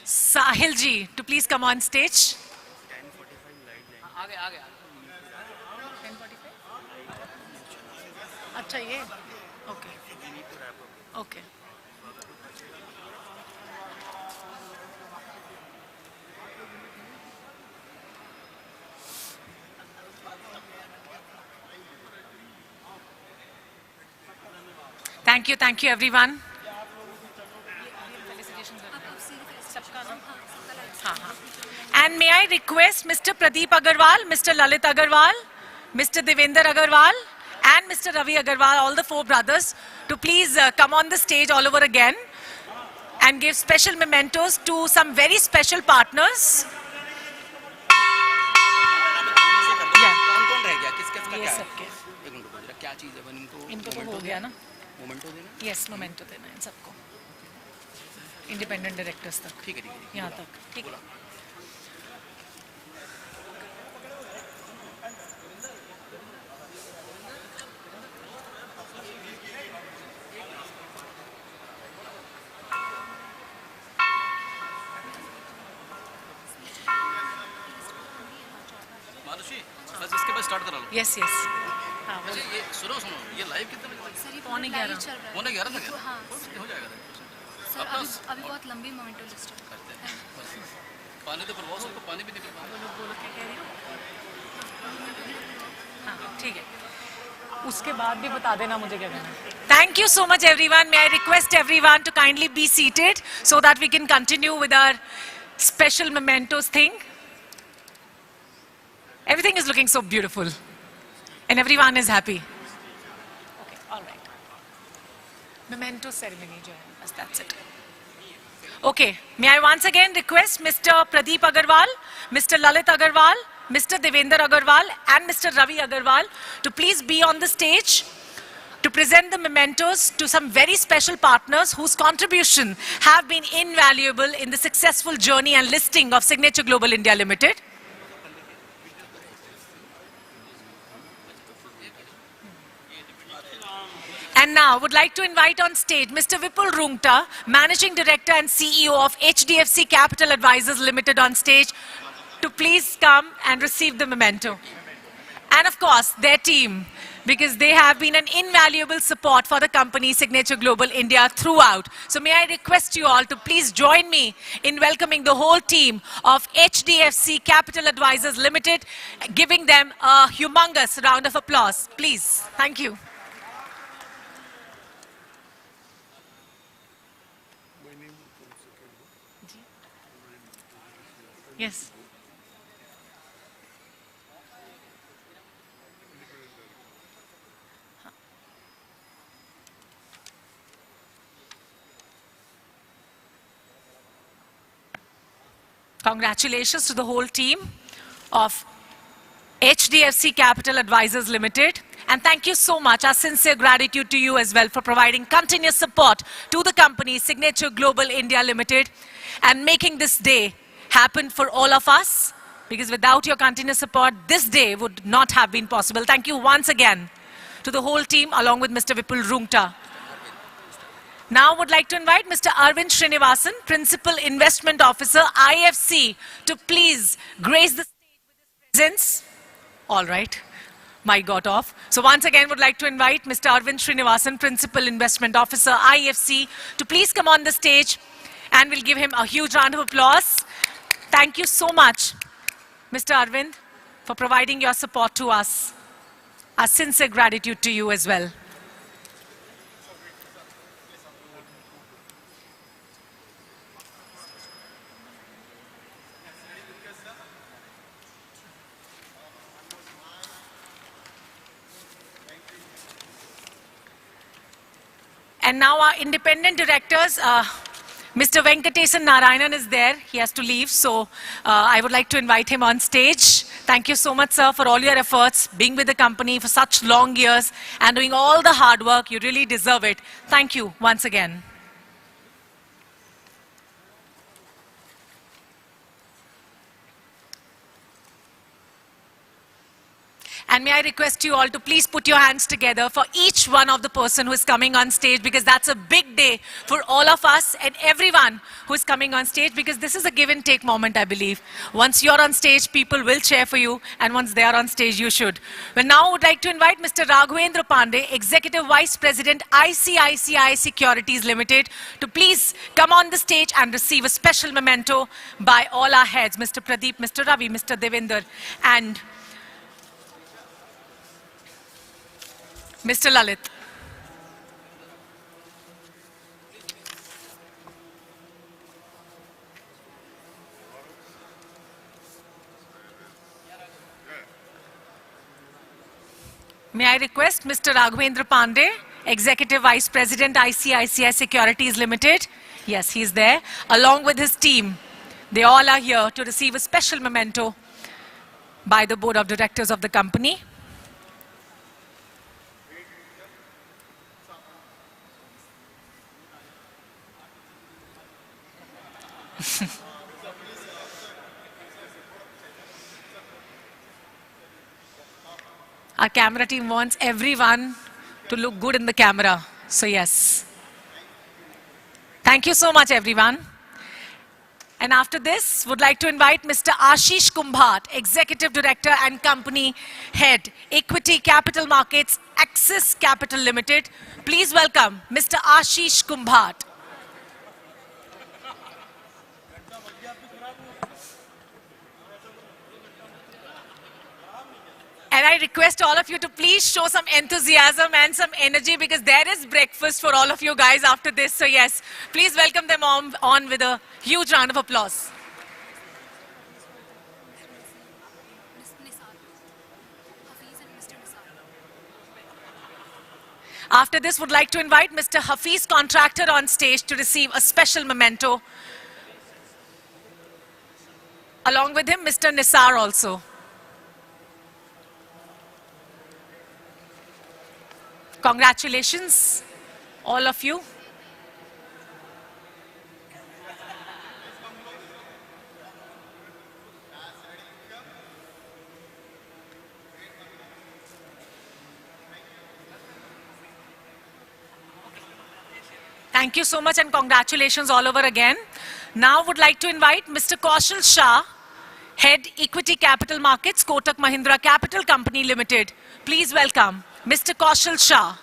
Sahil ji to please come on stage. अच्छा ये okay okay thank you everyone. And may I request Mr. Pradeep Agarwal, Mr. Lalit Agarwal, Mr. Devender Agarwal, and Mr. Ravi Agarwal, all the four brothers, to please come on the stage all over again and give special mementos to some very special partners. ये सबके क्या चीज़ है इनको तो हो गया ना yes memento देना इन सबको इंडिपेंडेंट डायरेक्टर्स तक ठीक है यहाँ तक ठीक है बस इसके बाद स्टार्ट करा लो. यस यस हाँ अच्छा ये सुनो ये लाइव कितने बजे सर ये पौने लाइव 11 चल रहा है. होने 11 तक है? हाँ हो जाएगा सर अभी बहुत लंबी मोमेंटो लिस्ट है. करते हैं पानी तो प्रभाव सबको पानी भी निकल हाँ ठीक है उसके बाद भी बता देना मुझे क्या कहना है. Thank you so much everyone. May I request everyone to kindly be seated so that we can continue with our special mementos thing. Everything is looking so beautiful and everyone is happy. Okay, all right. Memento ceremony jo hai, bas that's it. Okay, may I once again request Mr. Pradeep Agarwal, Mr. Lalit Agarwal, Mr. Devender Agarwal and Mr. Ravi Agarwal to please be on the stage to present the mementos to some very special partners whose contribution have been invaluable in the successful journey and listing of Signature Global India Limited. And now, would like to invite on stage Mr. Vipul Rungta, Managing Director and CEO of HDFC Capital Advisors Limited on stage, to please come and receive the memento. And of course, their team, because they have been an invaluable support for the company Signature Global India throughout. So may I request you all to please join me in welcoming the whole team of HDFC Capital Advisors Limited, giving them a humongous round of applause. Please. Thank you. Yes. Congratulations to the whole team of HDFC Capital Advisors Limited. And thank you so much. Our sincere gratitude to you as well for providing continuous support to the company Signature Global India Limited and making this day happen for all of us. Because without your continuous support, this day would not have been possible. Thank you once again to the whole team along with Mr. Vipul Rungta. Now I would like to invite Mr. Arvind Srinivasan, Principal Investment Officer, IFC, to please grace the stage with his presence. All right, mic got off. So once again, would like to invite Mr. Arvind Srinivasan, Principal Investment Officer, IFC, to please come on the stage, and we'll give him a huge round of applause. Thank you so much, Mr. Arvind, for providing your support to us. Our sincere gratitude to you as well. And now our independent directors, Mr. Venkatesan Narayanan is there. He has to leave, so I would like to invite him on stage Thank you so much, sir, for all your efforts, being with the company for such long years and doing all the hard work. You really deserve it. Thank you once again. And may I request you all to please put your hands together for each one of the person who is coming on stage, because that's a big day for all of us and everyone who is coming on stage, because this is a give and take moment, I believe. Once you're on stage, people will cheer for you, and once they are on stage, you should. Well, now I would like to invite Mr. Raghavendra Pandey, Executive Vice President, ICICI Securities Limited, to please come on the stage and receive a special memento by all our heads, Mr. Pradeep, Mr. Ravi, Mr. Devender, and Mr. Lalit. May I request Mr. Raghavendra Pandey, Executive Vice President, ICICI Securities Limited. Yes, he's there, along with his team. They all are here to receive a special memento by the Board of Directors of the company. Our camera team wants everyone to look good in the camera. So yes. Thank you so much, everyone. And after this, would like to invite Mr. Ashish Kumbhat, Executive Director and Company Head, Equity Capital Markets, Axis Capital Limited. Please welcome Mr. Ashish Kumbhat. And I request all of you to please show some enthusiasm and some energy, because there is breakfast for all of you guys after this. So yes, please welcome them on with a huge round of applause. After this, would like to invite Mr. Hafiz Contractor on stage to receive a special memento. Along with him, Mr. Nisar also. Congratulations, all of you. Thank you so much and congratulations all over again. Now would like to invite Mr. Kaushal Shah, Head Equity Capital Markets, Kotak Mahindra Capital Company Limited. Please welcome Mr. Kaushal Shah.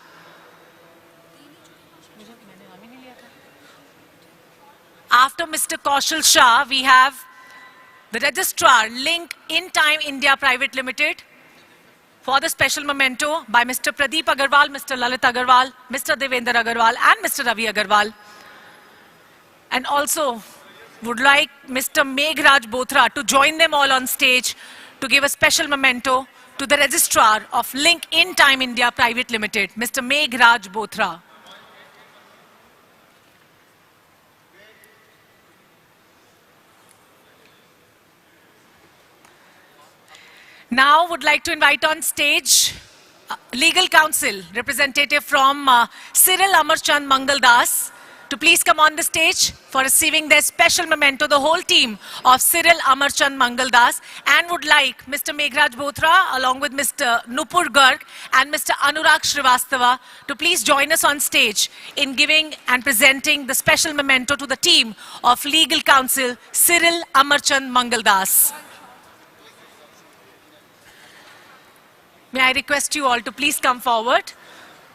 After Mr. Kaushal Shah, we have the Registrar, Link In Time India Private Limited, for the special memento by Mr. Pradeep Agarwal, Mr. Lalit Agarwal, Mr. Devender Agarwal, and Mr. Ravi Agarwal. And also would like Mr. Meghraj Bothra to join them all on stage to give a special memento to the Registrar of Link In Time India Private Limited, Mr. Meghraj Bothra. Now would like to invite on stage Legal Counsel, representative from Cyril Amarchand Mangaldas, to please come on the stage for receiving their special memento, the whole team of Cyril Amarchand Mangaldas, and would like Mr. Meghraj Bothra along with Mr. Nupur Garg and Mr. Anurag Srivastava to please join us on stage in giving and presenting the special memento to the team of Legal Counsel Cyril Amarchand Mangaldas. May I request you all to please come forward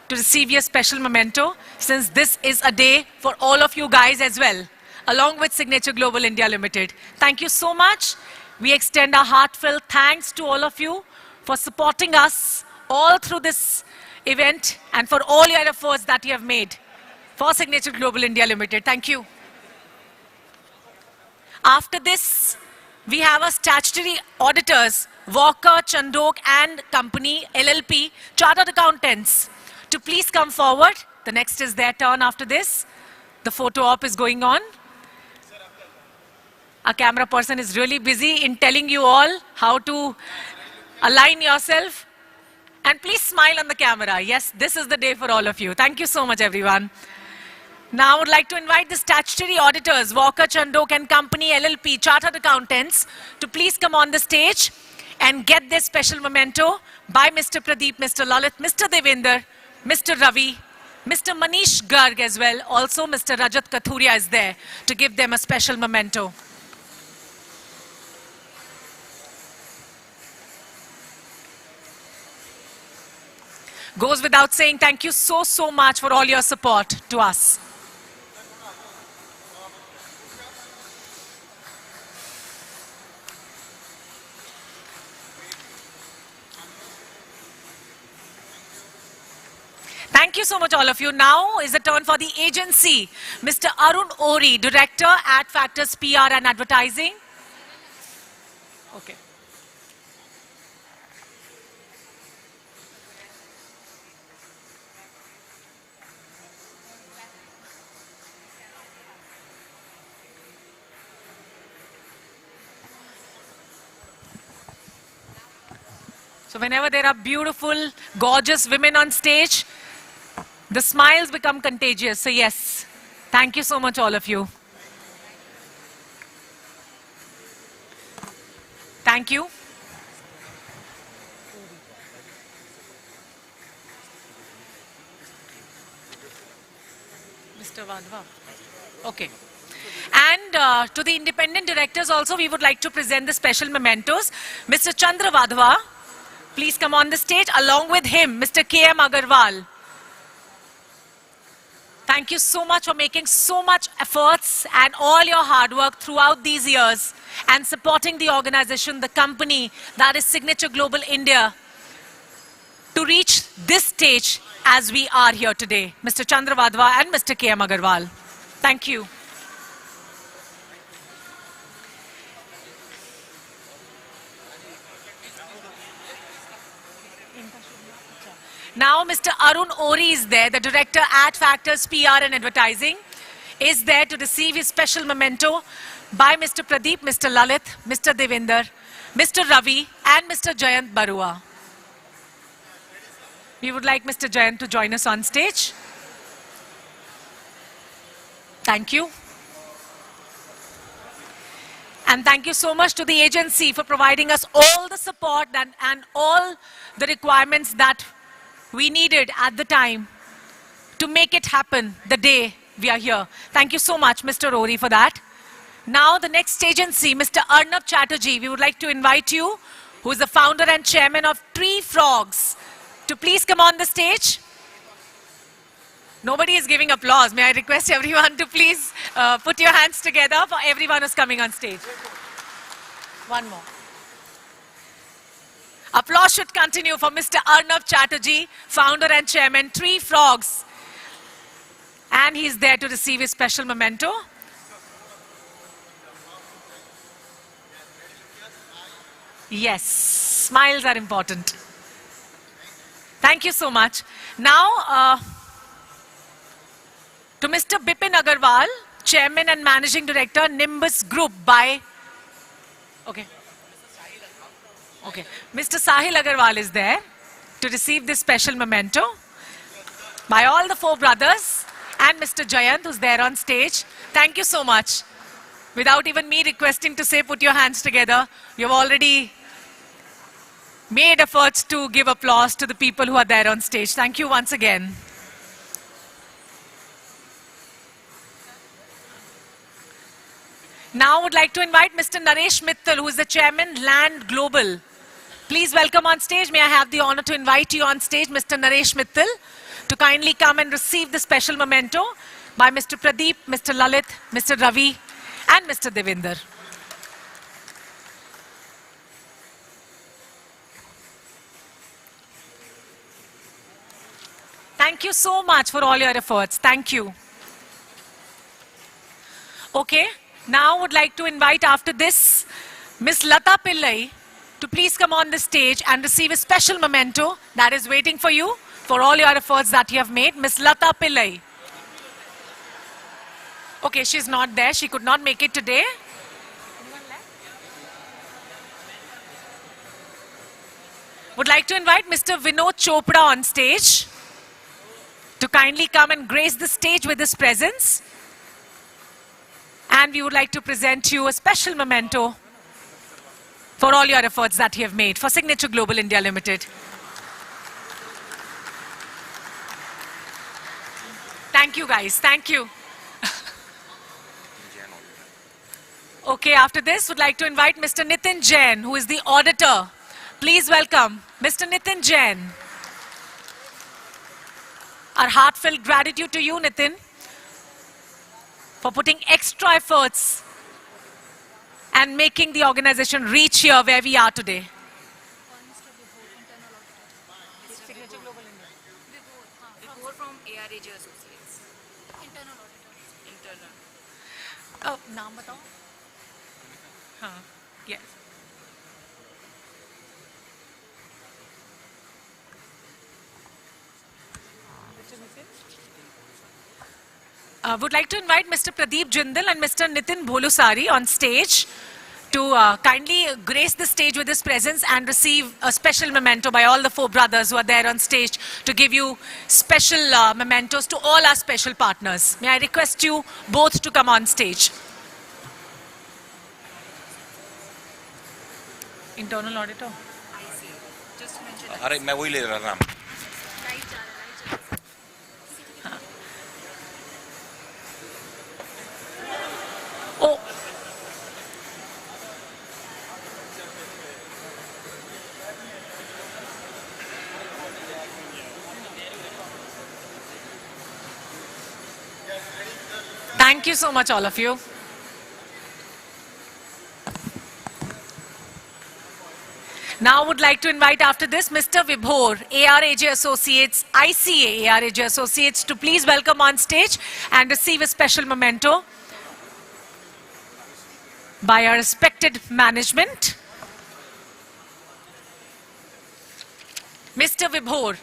to receive your special memento, since this is a day for all of you guys as well, along with Signature Global India Limited. Thank you so much. We extend our heartfelt thanks to all of you for supporting us all through this event and for all your efforts that you have made for Signature Global India Limited. Thank you. After this, we have our statutory auditors, Walker, Chandok and Company, LLP, Chartered Accountants, to please come forward. The next is their turn after this. The photo op is going on. Our camera person is really busy in telling you all how to align yourself. And please smile on the camera. Yes, this is the day for all of you. Thank you so much, everyone. Now I would like to invite the statutory auditors, Walker, Chandok and Company LLP, Chartered Accountants, to please come on the stage and get this special memento by Mr. Pradeep, Mr. Lalit, Mr. Devinder, Mr. Ravi, Mr. Manish Garg as well. Also, Mr. Rajat Kathuria is there to give them a special memento. Goes without saying, thank you so much for all your support to us. Thank you so much, all of you. Now is the turn for the agency. Mr. Arun Ori, Director at Factors PR and Advertising. Okay. So whenever there are beautiful, gorgeous women on stage, the smiles become contagious. So yes, thank you so much, all of you. Thank you. Mr. Vadva. Okay. And to the independent directors also, we would like to present the special mementos. Mr. Chandra Vadva, please come on the stage. Along with him, Mr. K.M. Agarwal. Thank you so much for making so much efforts and all your hard work throughout these years and supporting the organization, the company that is Signature Global India, to reach this stage as we are here today. Mr. Chandra Vadva and Mr. K.M. Agarwal. Thank you. Now Mr. Arun Ori is there, the Director at Factors PR and Advertising, is there to receive his special memento by Mr. Pradeep, Mr. Lalit, Mr. Devinder, Mr. Ravi and Mr. Jayant Barua. We would like Mr. Jayant to join us on stage. Thank you. And thank you so much to the agency for providing us all the support and all the requirements that we needed at the time to make it happen the day we are here. Thank you so much, Mr. Ori, for that. Now the next agency, Mr. Arnab Chatterjee, we would like to invite you, who is the founder and chairman of Tree Frogs, to please come on the stage. Nobody is giving applause. May I request everyone to please put your hands together for everyone who's coming on stage. One more. Applause should continue for Mr. Arnab Chatterjee, founder and chairman, Tree Frogs. And he's there to receive his special memento. Yes, smiles are important. Thank you so much. Now, to Mr. Bipin Agarwal, chairman and managing director, Nimbus Group by... Okay. Okay, Mr. Sahil Agarwal is there to receive this special memento by all the four brothers and Mr. Jayant, who's there on stage. Thank you so much. Without even me requesting to say put your hands together, you've already made efforts to give applause to the people who are there on stage. Thank you once again. Now I would like to invite Mr. Naresh Mittal, who is the chairman, Land Global. Please welcome on stage. May I have the honor to invite you on stage, Mr. Naresh Mittal, to kindly come and receive the special memento by Mr. Pradeep, Mr. Lalit, Mr. Ravi, and Mr. Devinder. Thank you so much for all your efforts. Thank you. Okay, now I would like to invite after this Miss Lata Pillai to please come on the stage and receive a special memento that is waiting for you for all your efforts that you have made. Miss Lata Pillai. Okay, she's not there. She could not make it today. Would like to invite Mr. Vinod Chopra on stage to kindly come and grace the stage with his presence. And we would like to present you a special memento for all your efforts that you have made for Signature Global India Limited. Thank you guys, thank you. Okay, after this, would like to invite Mr. Nitin Jain, who is the auditor. Please welcome Mr. Nitin Jain. Our heartfelt gratitude to you, Nitin, for putting extra efforts and making the organization reach here where we are today. Signature Global India. Before from ARAG Associates. Internal auditor. Internal. Oh, naam batao. Haan, yes. Would like to invite Mr. Pradeep Jindal and Mr. Nitin Bholusari on stage to kindly grace the stage with his presence and receive a special memento by all the four brothers who are there on stage to give you special mementos to all our special partners. May I request you both to come on stage. Internal auditor. Just mention अरे मैं वही ले रहा नाम right जा रहा है. Oh. Thank you so much, all of you. Now would like to invite after this Mr. Vibhor, ARAG Associates, ICA ARAG Associates to please welcome on stage and receive a special memento by our respected management. Mr. Vibhor.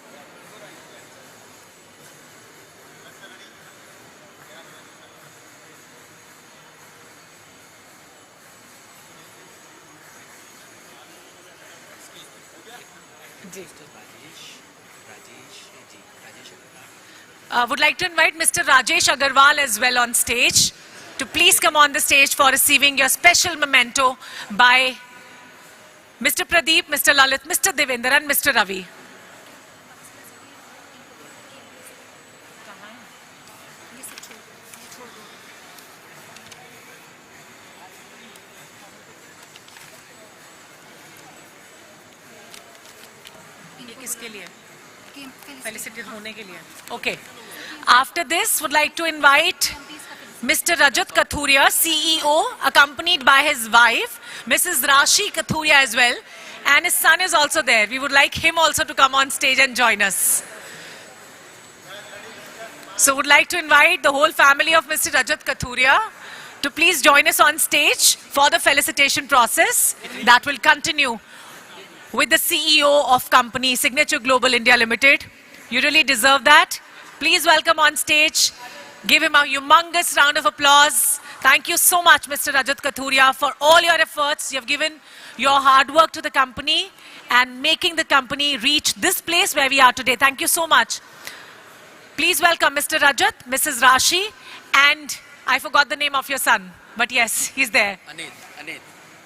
Would like to invite Mr. Rajesh Agarwal as well on stage to please come on the stage for receiving your special memento by Mr. Pradeep, Mr. Lalit, Mr. Devendra and Mr. Ravi. ये किसके लिए? Felicited होने के लिए. Okay. After this, would like to invite Mr. Rajat Kathuria, CEO, accompanied by his wife, Mrs. Rashi Kathuria as well, and his son is also there. We would like him also to come on stage and join us. So would like to invite the whole family of Mr. Rajat Kathuria to please join us on stage for the felicitation process that will continue with the CEO of company Signature Global India Limited. You really deserve that. Please welcome on stage. Give him a humongous round of applause. Thank you so much, Mr. Rajat Kathuria, for all your efforts. You have given your hard work to the company and making the company reach this place where we are today. Thank you so much. Please welcome Mr. Rajat, Mrs. Rashi, and I forgot the name of your son, but yes, he's there.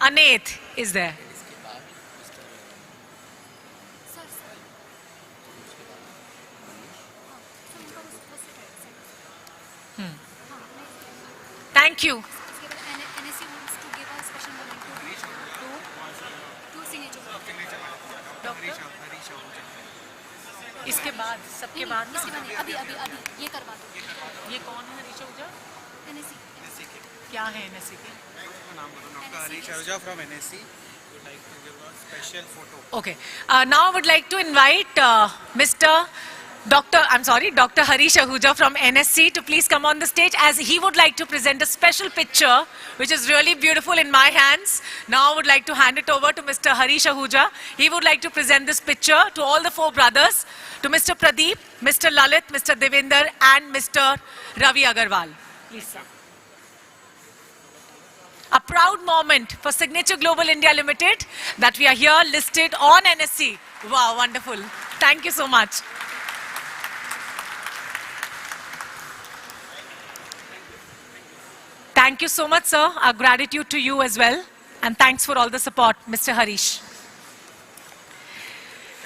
Anet is there. Thank you. NSC wants to give a special memento to Signature Global. इसके बाद, सबके बाद ना? इसके बाद नहीं, अभी ये करवा दो. ये कौन है हरीश आहूजा? NSC. क्या है NSC के? Harish Ahuja from NSC would like to give a special photo. Okay. Now I would like to invite Dr. Harish Ahuja from NSC to please come on the stage as he would like to present a special picture which is really beautiful in my hands. Now I would like to hand it over to Mr. Harish Ahuja. He would like to present this picture to all the four brothers, to Mr. Pradeep, Mr. Lalit, Mr. Devinder and Mr. Ravi Agarwal. Please, sir. A proud moment for Signature Global India Limited that we are here listed on NSE Wow, wonderful. Thank you so much. Thank you so much, sir. Our gratitude to you as well. And thanks for all the support, Mr. Harish.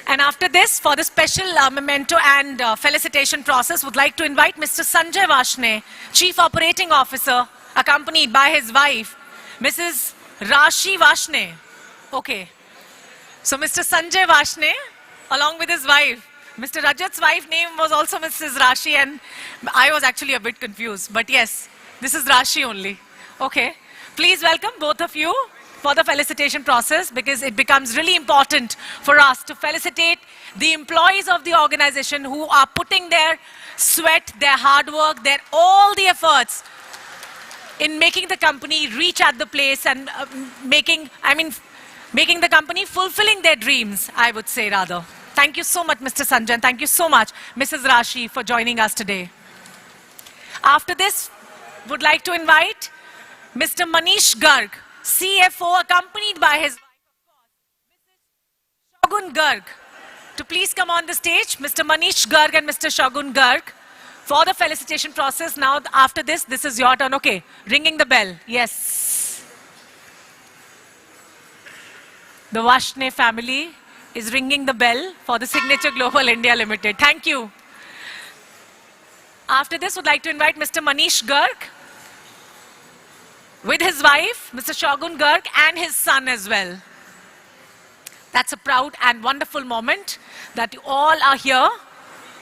And after this, for the special memento and felicitation process, would like to invite Mr. Sanjay Vashne, Chief Operating Officer, accompanied by his wife, Mrs. Rashi Vashne. Okay. So Mr. Sanjay Vashne, along with his wife, Mr. Rajat's wife name was also Mrs. Rashi, and I was actually a bit confused. But yes, this is Rashi only. Okay. Please welcome both of you for the felicitation process, because it becomes really important for us to felicitate the employees of the organization who are putting their sweat, their hard work, their all the efforts in making the company reach at the place and making the company fulfilling their dreams, I would say rather. Thank you so much, Mr. Sanjay, and thank you so much, Mrs. Rashi, for joining us today. After this, would like to invite Mr. Manish Garg, CFO, accompanied by his wife, of course, Mrs. Shagun Garg, to please come on the stage. Mr. Manish Garg and Mr. Shagun Garg for the felicitation process. Now, after this, this is your turn. Okay, ringing the bell. Yes. The Vashne family is ringing the bell for the Signature Global India Limited. Thank you. After this, would like to invite Mr. Manish Garg with his wife, Mr. Shagun Garg, and his son as well. That's a proud and wonderful moment that you all are here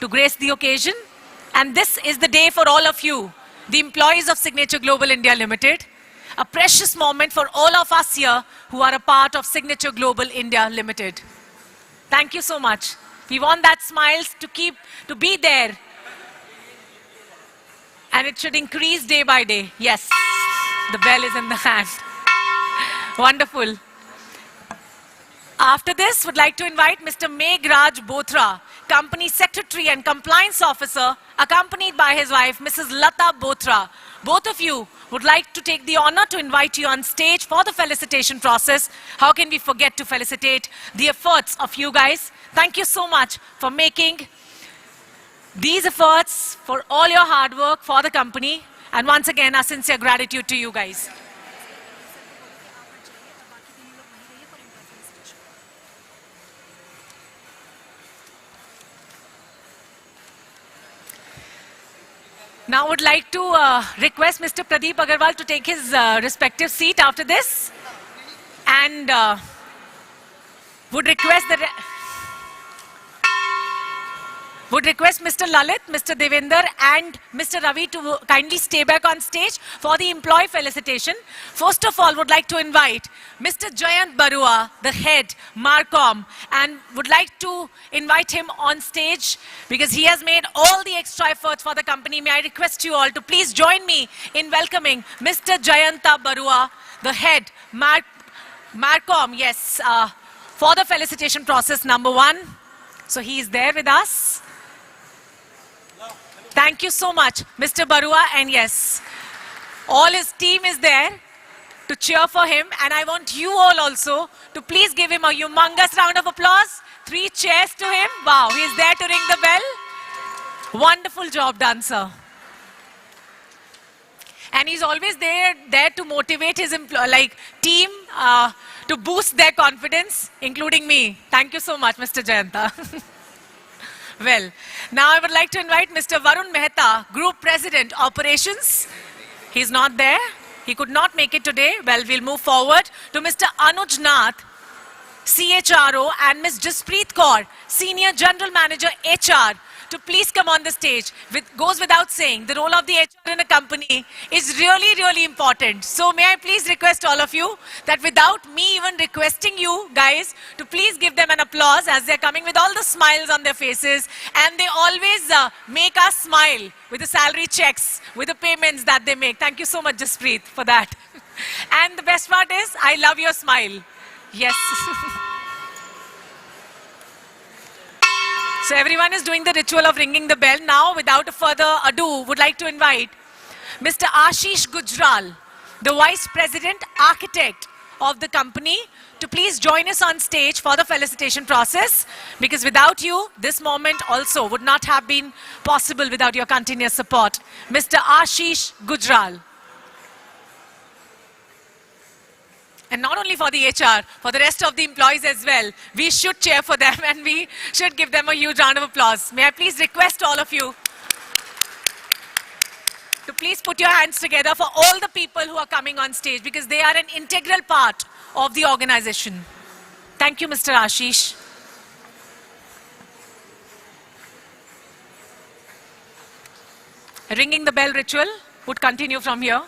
to grace the occasion. And this is the day for all of you, the employees of Signature Global India Limited. A precious moment for all of us here who are a part of Signature Global India Limited. Thank you so much. We want that smiles to be there. And it should increase day by day. Yes. The bell is in the hand. Wonderful. After this, would like to invite Mr. Meghraj Bothra, Company Secretary and Compliance Officer, accompanied by his wife, Mrs. Lata Bothra. Both of you would like to take the honor to invite you on stage for the felicitation process. How can we forget to felicitate the efforts of you guys? Thank you so much for making these efforts, for all your hard work for the company. And once again, our sincere gratitude to you guys. Now would like to request Mr. Pradeep Agarwal to take his respective seat after this. And would request Mr. Lalit, Mr. Devender, and Mr. Ravi to kindly stay back on stage for the employee felicitation. First of all, would like to invite Mr. Jayant Barua, the head, Marcom, and would like to invite him on stage because he has made all the extra efforts for the company. May I request you all to please join me in welcoming Mr. Jayanta Barua, the head, Marcom, yes, for the felicitation process number 1. So he is there with us. Thank you so much, Mr. Barua, and yes, all his team is there to cheer for him, and I want you all also to please give him a humongous round of applause. 3 cheers to him. Wow, he's there to ring the bell. Wonderful job done, sir. And he's always there to motivate his team to boost their confidence, including me. Thank you so much, Mr. Jayanta. Well, now I would like to invite Mr. Varun Mehta, Group President, Operations. He's not there. He could not make it today. Well, we'll move forward to Mr. Anuj Nath, CHRO, and Ms. Jaspreet Kaur, Senior General Manager, HR, to please come on the stage. Goes without saying, the role of the HR in a company is really, really important. So may I please request all of you that without me even requesting you guys to please give them an applause as they're coming with all the smiles on their faces, and they always make us smile with the salary checks, with the payments that they make. Thank you so much, Jaspreet, for that. And the best part is, I love your smile. Yes. So everyone is doing the ritual of ringing the bell. Now, without further ado, would like to invite Mr. Ashish Gujral, the Vice President, Architect of the company to please join us on stage for the felicitation process, because without you, this moment also would not have been possible without your continuous support. Mr. Ashish Gujral. And not only for the HR, for the rest of the employees as well. We should cheer for them and we should give them a huge round of applause. May I please request all of you to please put your hands together for all the people who are coming on stage, because they are an integral part of the organization. Thank you, Mr. Ashish. Ringing the bell ritual would continue from here.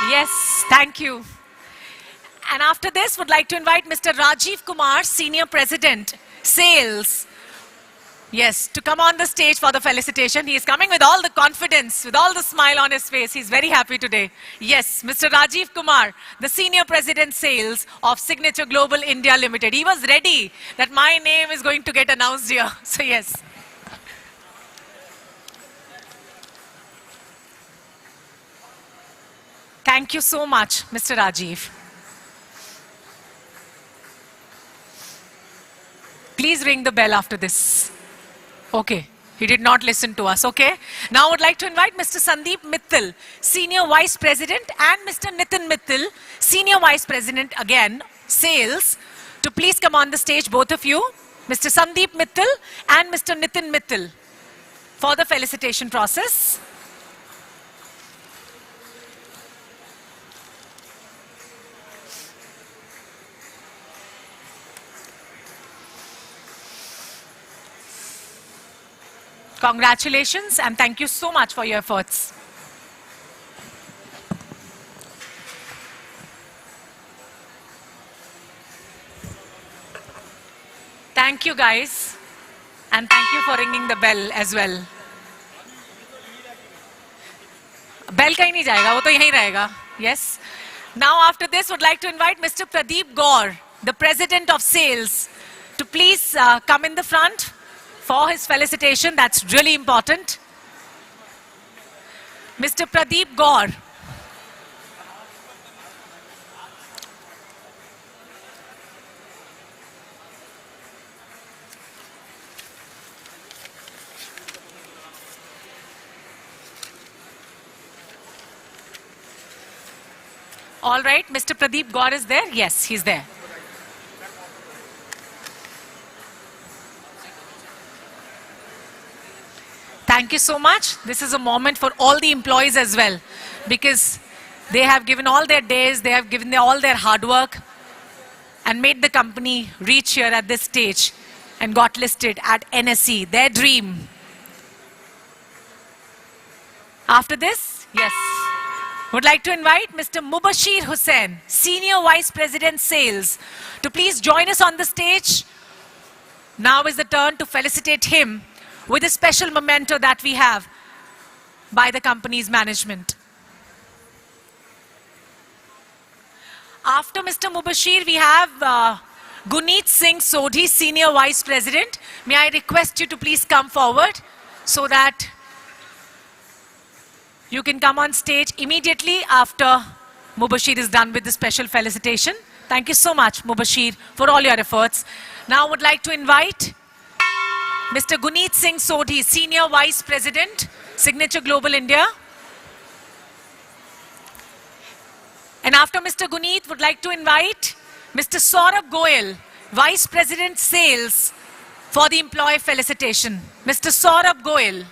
Yes, thank you. And after this, would like to invite Mr. Rajiv Kumar, Senior President, Sales. Yes, to come on the stage for the felicitation. He is coming with all the confidence, with all the smile on his face. He's very happy today. Yes, Mr. Rajiv Kumar, the Senior President, Sales of Signature Global India Limited. He was ready that my name is going to get announced here. So yes. Thank you so much, Mr. Rajiv. Please ring the bell after this. Okay, he did not listen to us, okay? Now I would like to invite Mr. Sandeep Mittal, Senior Vice President, and Mr. Nitin Mittal, Senior Vice President, again, Sales, to please come on the stage, both of you, Mr. Sandeep Mittal and Mr. Nitin Mittal, for the felicitation process. Congratulations and thank you so much for your efforts. Thank you guys, and thank you for ringing the bell as well. Bell कहीं नहीं जाएगा, वो तो यहीं रहेगा. Yes. Now after this, would like to invite Mr. Pradeep Gaur, the President of Sales, to please come in the front for his felicitation. That's really important. Mr. Pradeep Gaur. All right, Mr. Pradeep Gaur is there? Yes, he's there. Thank you so much. This is a moment for all the employees as well, because they have given all their days, they have given all their hard work and made the company reach here at this stage and got listed at NSE, their dream. After this, yes, would like to invite Mr. Mubashir Hussain, Senior Vice President Sales, to please join us on the stage. Now is the turn to felicitate him with a special memento that we have by the company's management. After Mr. Mubashir, we have Guneet Singh Sodhi, Senior Vice President. May I request you to please come forward so that you can come on stage immediately after Mubashir is done with the special felicitation. Thank you so much, Mubashir, for all your efforts. Now I would like to invite Mr. Guneet Singh Sodhi, Senior Vice President, Signature Global India. And after Mr. Guneet, would like to invite Mr. Saurabh Goyal, Vice President Sales, for the employee felicitation. Mr. Saurabh Goyal.